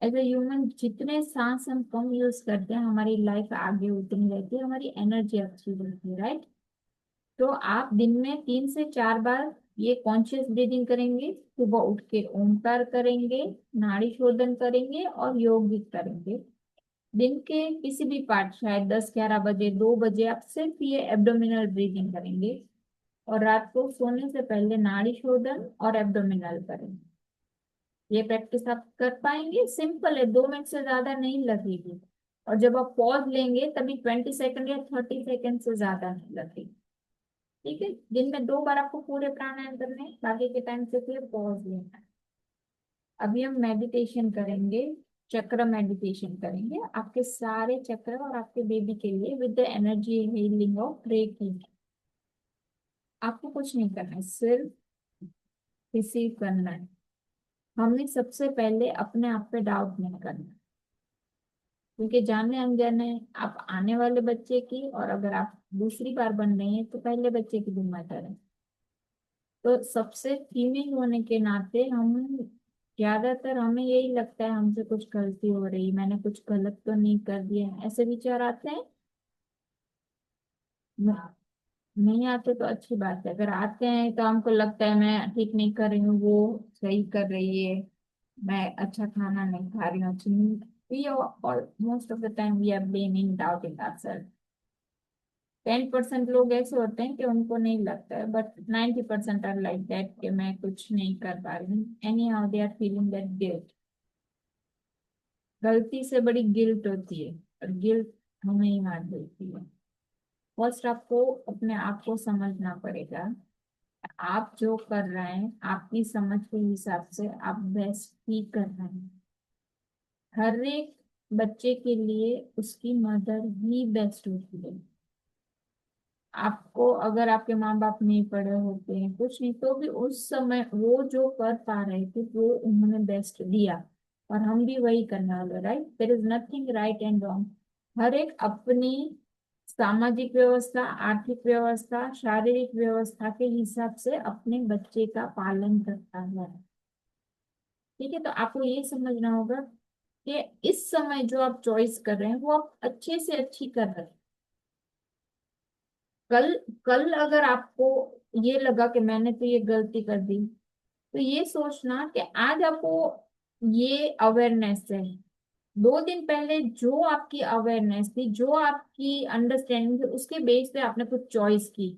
A: एज ए ह्यूमन जितने सांस हम कम यूज करते हैं, हमारी लाइफ आगे उतनी रहती है, हमारी एनर्जी अच्छी रहती है, राइट। तो आप दिन में 3 से 4 बार ये कॉन्शियस ब्रीदिंग करेंगे। सुबह उठ के ओमकार करेंगे, नाड़ी शोधन करेंगे और योग भी करेंगे। दिन के किसी भी पार्ट, शायद 10-11 बजे, 2 बजे, आप सिर्फ ये एब्डोमिनल ब्रीदिंग करेंगे। और रात को सोने से पहले नाड़ी शोधन और एब्डोमिनल करेंगे। ये प्रैक्टिस आप कर पाएंगे? सिंपल है, 2 मिनट से ज्यादा नहीं लगेगी। और जब आप पॉज लेंगे तभी 20 सेकंड या 30 सेकंड से ज्यादा नहीं लगेगी। ठीक है, दिन में 2 बार आपको पूरे प्राणायाम करने हैं, बाकी के टाइम से फिर पॉज लेना है। अभी हम मेडिटेशन करेंगे, चक्र मेडिटेशन करेंगे, आपके सारे चक्र और आपके बेबी के लिए, with the energy healing of reiki. आपको कुछ नहीं करना है, सिर्फ रिसीव करना है। हमें सबसे पहले अपने आप पे डाउट नहीं करना, क्योंकि जाने अनजाने आप आने वाले बच्चे की, और अगर आप दूसरी बार बन रही हैं तो पहले बच्चे की जिम्मेदारी है। तो सबसे फीमेल होने के नाते हम, ज्यादातर हमें यही लगता है हमसे कुछ गलती हो रही, मैंने कुछ गलत तो नहीं कर दिया, ऐसे विचार आते हैं। न- नहीं आते तो अच्छी बात है। अगर आते हैं तो हमको लगता है मैं ठीक नहीं कर रही हूँ, वो सही कर रही है, मैं अच्छा खाना नहीं खा रही हूँ, अच्छी नींद। we all most of the time we are blaming, doubting ourselves। 10% लोग ऐसे होते हैं कि उनको नहीं लगता है, बट 90% आर लाइक दैट, कि मैं कुछ नहीं कर पा रही हूँ। Anyhow they are feeling that guilt. गलती से बड़ी गिल्ट होती है, और गिल्ट हमें ही मार देती है। फर्स्ट आपको अपने आप को समझना पड़ेगा। आप जो कर रहे हैं, आपकी समझ के हिसाब से आप बेस्ट ही कर रहे हैं। हर एक बच्चे के लिए उसकी मदर ही बेस्ट होती है। आपको अगर आपके माँ बाप नहीं पढ़े होते हैं कुछ नहीं तो भी उस समय वो जो कर पा रहे थे वो उन्होंने बेस्ट दिया, और हम भी वही करने वाले। Right, there is nothing right and wrong. हर एक अपनी सामाजिक व्यवस्था, आर्थिक व्यवस्था, शारीरिक व्यवस्था के हिसाब से अपने बच्चे का पालन करता है। ठीक है, तो आपको ये समझना होगा कि इस समय जो आप चॉइस कर रहे हैं वो आप अच्छे से अच्छी कर रहे हैं। कल कल अगर आपको ये लगा कि मैंने तो ये गलती कर दी, तो ये सोचना कि आज आपको ये अवेयरनेस है। 2 दिन पहले जो आपकी अवेयरनेस थी, जो आपकी अंडरस्टैंडिंग थी, उसके बेस पे आपने कुछ चॉइस की।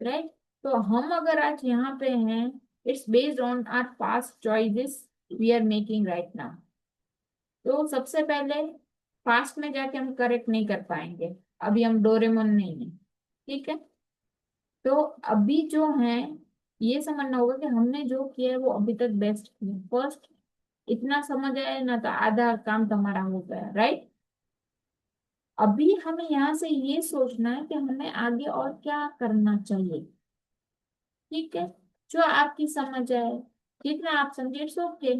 A: राइट, तो हम अगर आज यहाँ पे हैं, it's based on our past choices we are making right now. तो सबसे पहले पास्ट में जाके हम करेक्ट नहीं कर पाएंगे, अभी हम डोरेमोन नहीं है। ठीक है, तो अभी जो है ये समझना होगा कि हमने जो किया है वो अभी तक बेस्ट किया। फर्स्ट इतना समझ आया ना, तो आधा काम तुम्हारा हो गया। राइट, अभी हमें यहाँ से ये सोचना है कि हमें आगे और क्या करना चाहिए। ठीक है, जो आपकी समझ आए, जितना आप समझे इट्स ओके।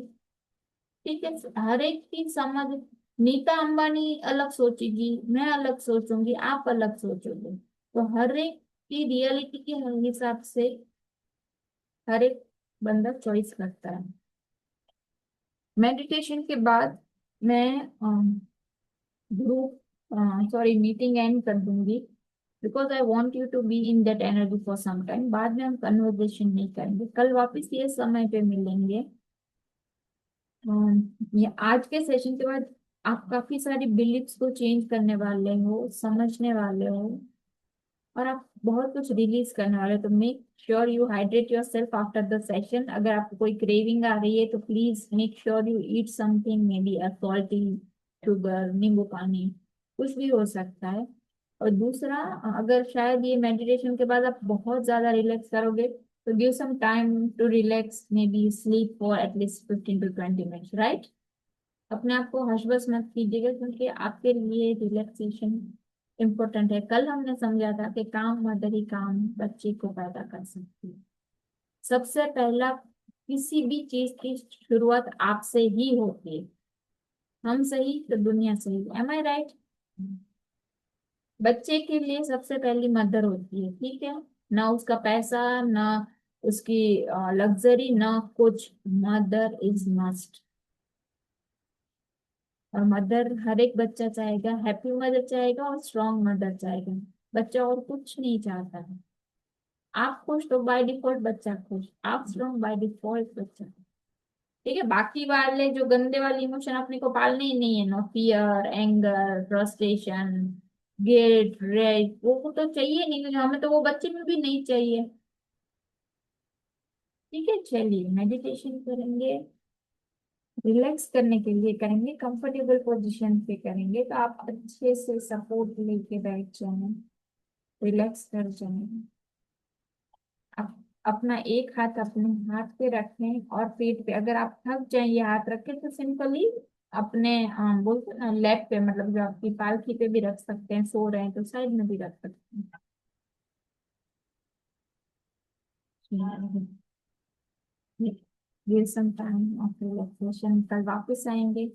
A: ठीक है, हर एक की समझ, नीता अंबानी अलग सोचेगी, मैं अलग सोचूंगी, आप अलग सोचोगे, तो हर एक की रियलिटी के हिसाब से हर एक बंदा चॉइस करता है। मेडिटेशन के बाद मैं ग्रुप सॉरी मीटिंग एंड कर दूंगी, because I want you to be in that energy for some time. बाद में हम कन्वर्सेशन नहीं करेंगे, कल वापस ये समय पे मिलेंगे। ये आज के सेशन के बाद आप काफी सारी बिलीफ्स को चेंज करने वाले हो, समझने वाले हो, और आप बहुत कुछ रिलीज करने वाले हो। तो make sure you hydrate your self after the session. अगर आपको कोई क्रेविंग आ रही है तो please make sure you eat something, may be a salty, sugar, नींबू पानी, कुछ भी हो सकता है। और दूसरा, अगर शायद ये मेडिटेशन के बाद आप बहुत ज्यादा रिलैक्स करोगे, तो give some time to relax, maybe sleep for at least 15 to 20 minutes. Right, अपने आप को हश बस मत कीजिएगा, क्योंकि आपके लिए रिलैक्सेशन इम्पोर्टेंट है। कल हमने समझा था कि काम मदर ही काम बच्चे को पैदा कर सकती है। सबसे पहला किसी भी चीज की शुरुआत आपसे ही होती है। हम सही तो दुनिया सही। M I right? बच्चे के लिए सबसे पहली मदर होती है। ठीक है, ना उसका पैसा, ना उसकी लग्जरी, ना कुछ, मदर इज मस्ट। और मदर, हर एक बच्चा चाहेगा, हैप्पी मदर चाहेगा और स्ट्रॉन्ग मदर चाहेगा। बच्चा और कुछ नहीं चाहता है। आप खुश तो बाय डिफॉल्ट बच्चा खुश, आप स्ट्रॉन्ग बाय डिफॉल्ट बच्चा। ठीक है, बाकी वाले जो गंदे वाले इमोशन अपने को पालने ही नहीं है, no fear, anger, frustration, guilt, rage, वो तो चाहिए नहीं, क्योंकि हमें तो वो बच्चे में भी नहीं चाहिए। ठीक है, चलिए मेडिटेशन करेंगे, रिलैक्स करने के लिए करेंगे, कंफर्टेबल पोजीशन पे करेंगे, तो आप अच्छे से सपोर्ट लेके बैठ जाएं, रिलैक्स कर जाएं। आप अपना एक हाथ अपने हाथ पे रखें और पेट पे, अगर आप थक जाएं ये हाथ रखें तो सिंपली अपने बोलते हैं ना लैप पे, मतलब जो आपकी पालथी पे भी रख सकते हैं, सो रहे हैं तो साइड में भी रख सकते हैं। ये सम टाइम ऑफ रिलैक्सेशन। कल वापस आएंगे।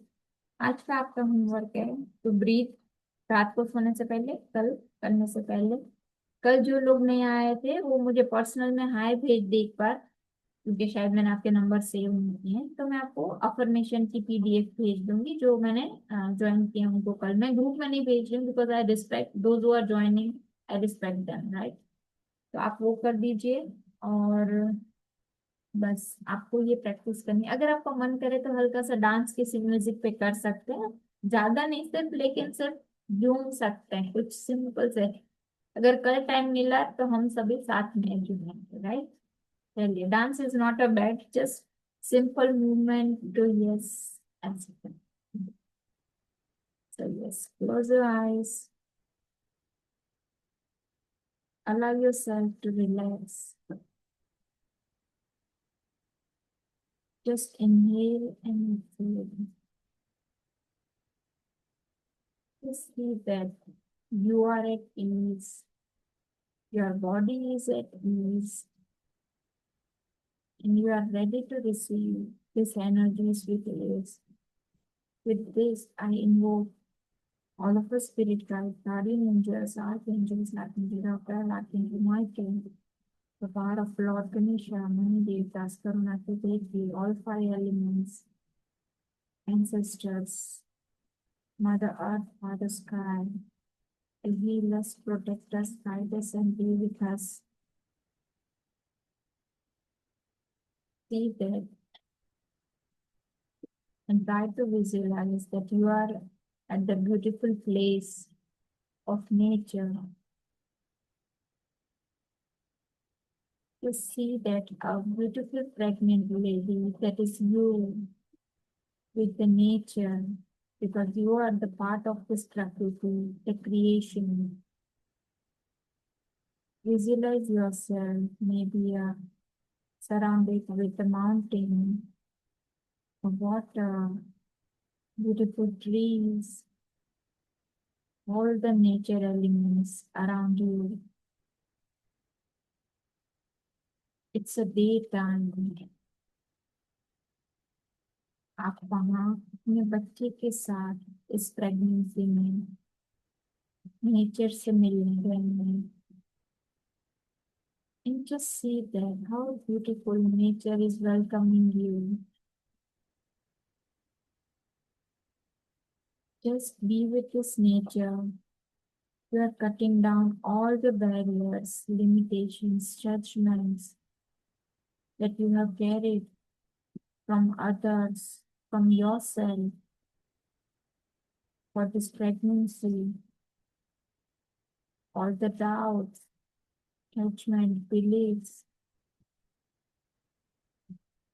A: आज का आपका होमवर्क है तो ब्रीथ, रात को सोने से पहले, कल करने से पहले। कल जो लोग नहीं आए थे वो मुझे पर्सनल में हाय भेज दे एक बार, क्योंकि शायद मैंने आपके नंबर सेव नहीं किए हैं। तो मैं आपको अफर्मेशन की पीडीएफ भेज दूंगी जो मैंने ज्वाइन किया उनको। कल मैं ग्रुप में नहीं भेज रही हूँ, because I respect those who are joining, I respect them. Right, तो आप वो कर दीजिए। और बस आपको ये प्रैक्टिस करनी है। अगर आपका मन करे तो हल्का सा डांस किसी म्यूजिक पे कर सकते हैं, ज्यादा नहीं सिर्फ, लेकिन सिर्फ झूम सकते हैं कुछ सिंपल से। अगर कल टाइम मिला तो हम सभी साथ में झूमेंगे। राइट, चलिए, dance is not a bad, just simple movement, do yes ऐसे। So yes, close your eyes, allow yourself to relax. Just inhale and exhale. Just see that you are at ease, your body is at ease, and you are ready to receive this energies with ease. With this, I invoke all of the spirit guides, guardian angels, archangels, Archangel Raphael, Archangel Michael, the power of Lord Ganesha, many devas, Karunaka Devi, all five elements, ancestors, Mother Earth, Father Sky, to heal us, protect us, guide us, and be with us. See that and try to visualize that you are at the beautiful place of nature. To see that a beautiful pregnant lady that is you with the nature, because you are the part of this prakriti, the creation. Visualize yourself maybe surrounded with the mountain, water, beautiful trees, all the nature elements around you. It's a daytime. आप वहाँ अपने बच्चे के साथ इस pregnancy में nature से मिलने गए हैं. And just see that how beautiful nature is welcoming you. Just be with this nature. You are cutting down all the barriers, limitations, judgments that you have carried from others, from yourself for this pregnancy, all the doubts, judgment, beliefs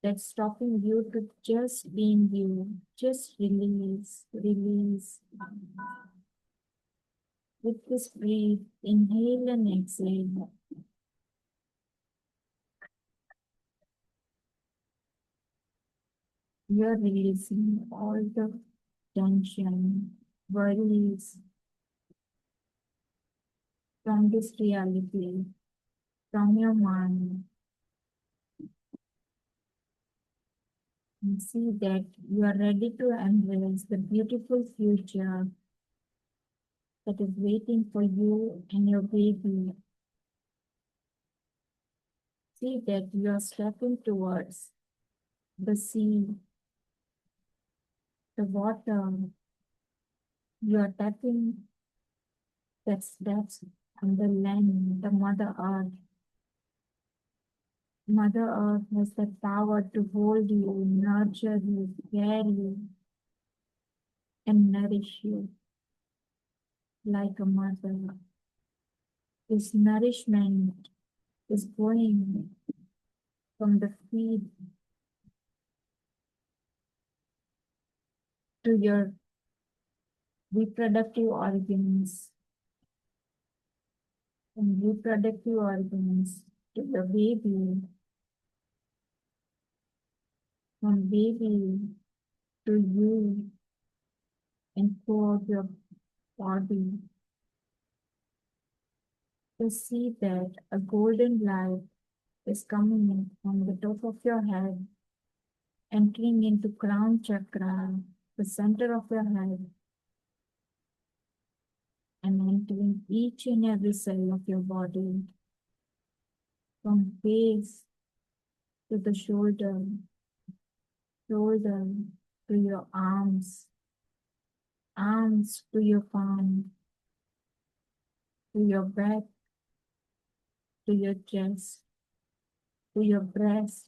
A: that's stopping you to just being you. Just release, release. With this breathe, inhale and exhale. You're releasing all the tension, worries from this reality, from your mind. And see that you are ready to embrace the beautiful future that is waiting for you and your baby. See that you are stepping towards the sea, the water. You are tapping that steps on the land, the Mother Earth. Mother Earth has the power to hold you, nurture you, care you, and nourish you like a mother. This nourishment is going from the feet to your reproductive organs, from reproductive organs to the baby, from baby to you, and throughout your body. To see that a golden light is coming in from the top of your head, entering into crown chakra, the center of your head, and entering each and every cell of your body, from base to the shoulder, shoulder to your arms, arms to your palm, to your back, to your chest, to your breast,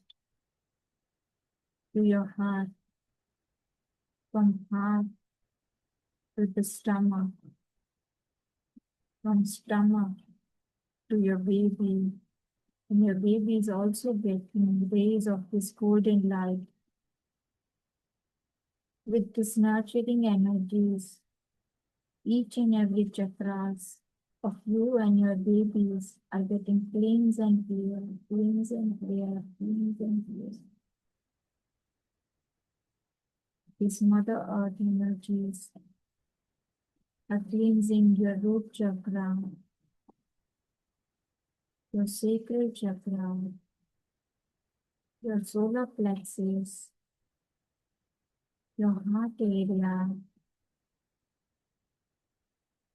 A: to your heart, from heart to the stomach, from stomach to your baby. And your baby is also getting rays of this golden light with this nurturing energies. Each and every chakras of you and your babies are getting cleansed and clear, cleansed and clear, cleansed and clear. These Mother Earth energies are cleansing your root chakra, your sacral chakra, your solar plexus, your heart area,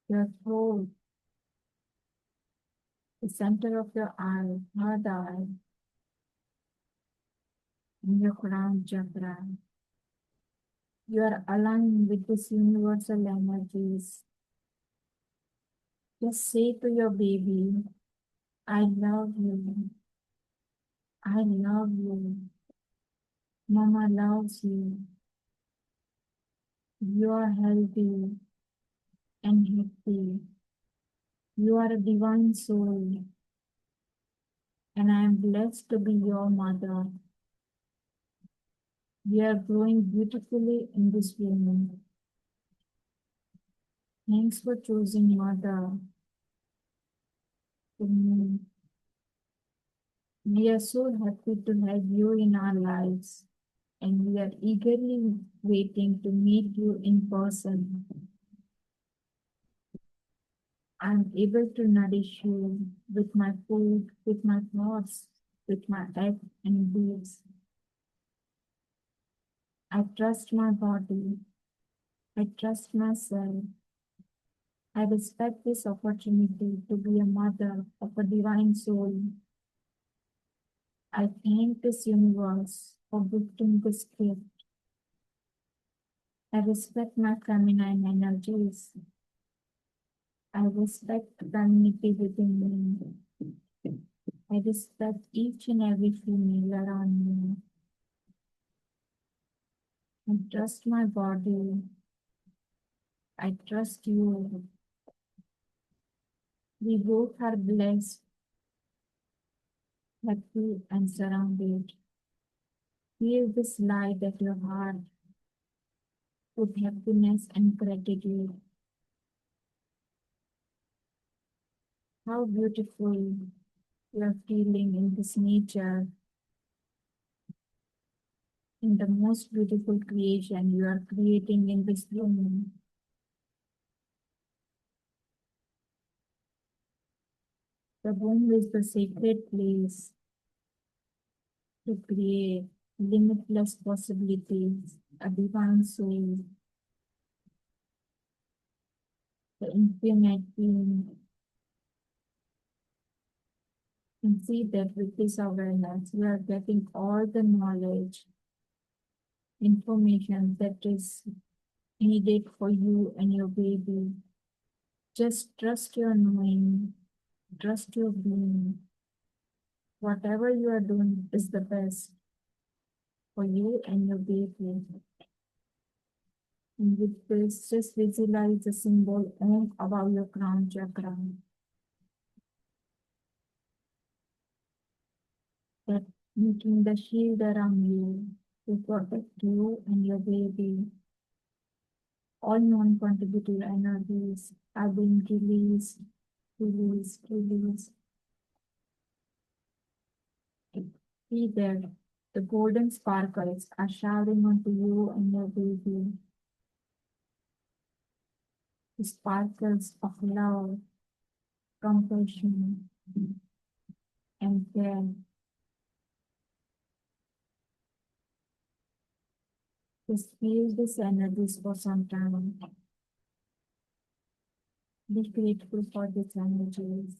A: your throat, the center of your eye, third eye, and your crown chakra. You are aligned with this universal energies. Just say to your baby, I love you. I love you. Mama loves you. You are healthy and happy. You are a divine soul, and I am blessed to be your mother. We are growing beautifully in this woman. Thanks for choosing mother to me. We are so happy to have you in our lives, and we are eagerly waiting to meet you in person. I am able to nourish you with my food, with my thoughts, with my act and deeds. I trust my body. I trust myself. I respect this opportunity to be a mother of a divine soul. I thank this universe for gifting this gift. I respect my feminine energies. I respect community within me. I respect each and every female around me. I trust my body. I trust you. We both are blessed, happy, and surrounded. Feel this light at your heart with happiness and gratitude. How beautiful you are feeling in this nature, in the most beautiful creation you are creating in this room. The womb is the sacred place to create limitless possibilities, a divine soul, the infinite being. And see that with this awareness, we are getting all the knowledge, information that is needed for you and your baby. Just trust your knowing, trust your being. Whatever you are doing is the best for you and your baby. And with this, just visualize the symbol Om above your crown chakra. That making the shield around you to protect you and your baby. All non-contributory energies are being released, released, released. See there, the golden sparkles are showering onto you and your baby. The sparkles of love, compassion, and care. Just feel these energies for some time. Be grateful for these energies.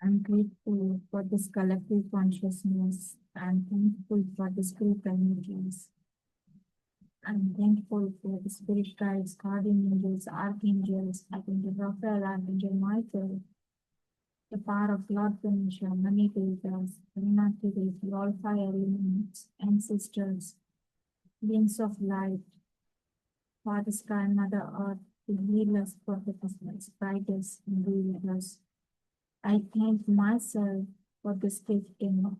A: I'm grateful for this collective consciousness. I'm thankful for this group energies. I'm thankful for the spirit guides, guardian angels, archangels, Archangel Raphael, Archangel Michael, the power of Lord Ganesha, many Devas, Vinati Devi, all fire elements, ancestors, beings of light, Father Sky, Mother Earth, the healers, protectors, guiders, and leaders. I thank myself for this gifting,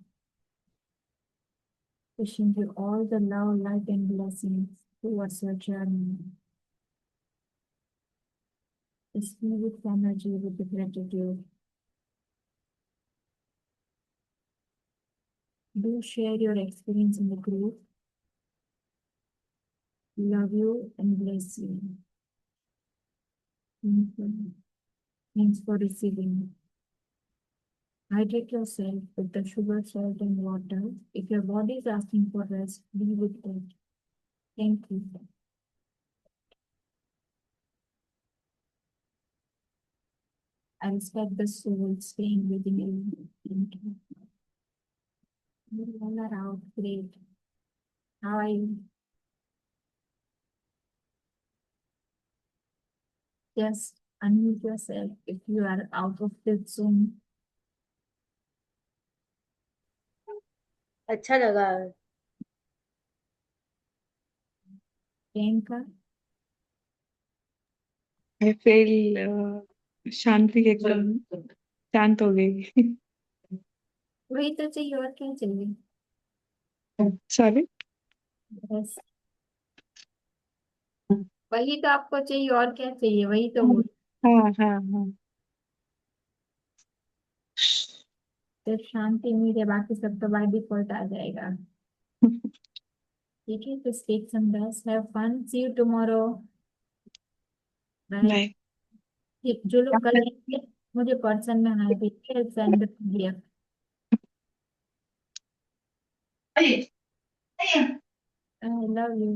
A: wishing you all the love, light, and blessings towards your journey. Just be with energy, with the gratitude. Do share your experience in the group. Love you and bless you. Thank you. Thanks for receiving. Hydrate yourself with the sugar, salt, and water. If your body is asking for rest, be with it. Thank you. I respect the soul staying within you. Thank you. You all are out. Great. How are you? Just unmute yourself if you are out of this zone.
F: अच्छा लगा।
A: Priyanka,
E: I feel शांति एकदम शांत हो गई।
A: वही तो चाहिए और क्या चाहिए?
E: सॉरी।
A: बस वही तो आपको चाहिए और क्या चाहिए? वही तो बोल।
E: हाँ हाँ हाँ।
A: सिर्फ शांति मिले, बाकी सब तो बाय डिफॉल्ट आ जाएगा। ठीक है, तो take some rest, have fun, see you tomorrow. Right?
E: Bye.
A: ठीक, जो लोग कल आएंगे मुझे पर्सन में हाय भेजिए, send gift. I love you.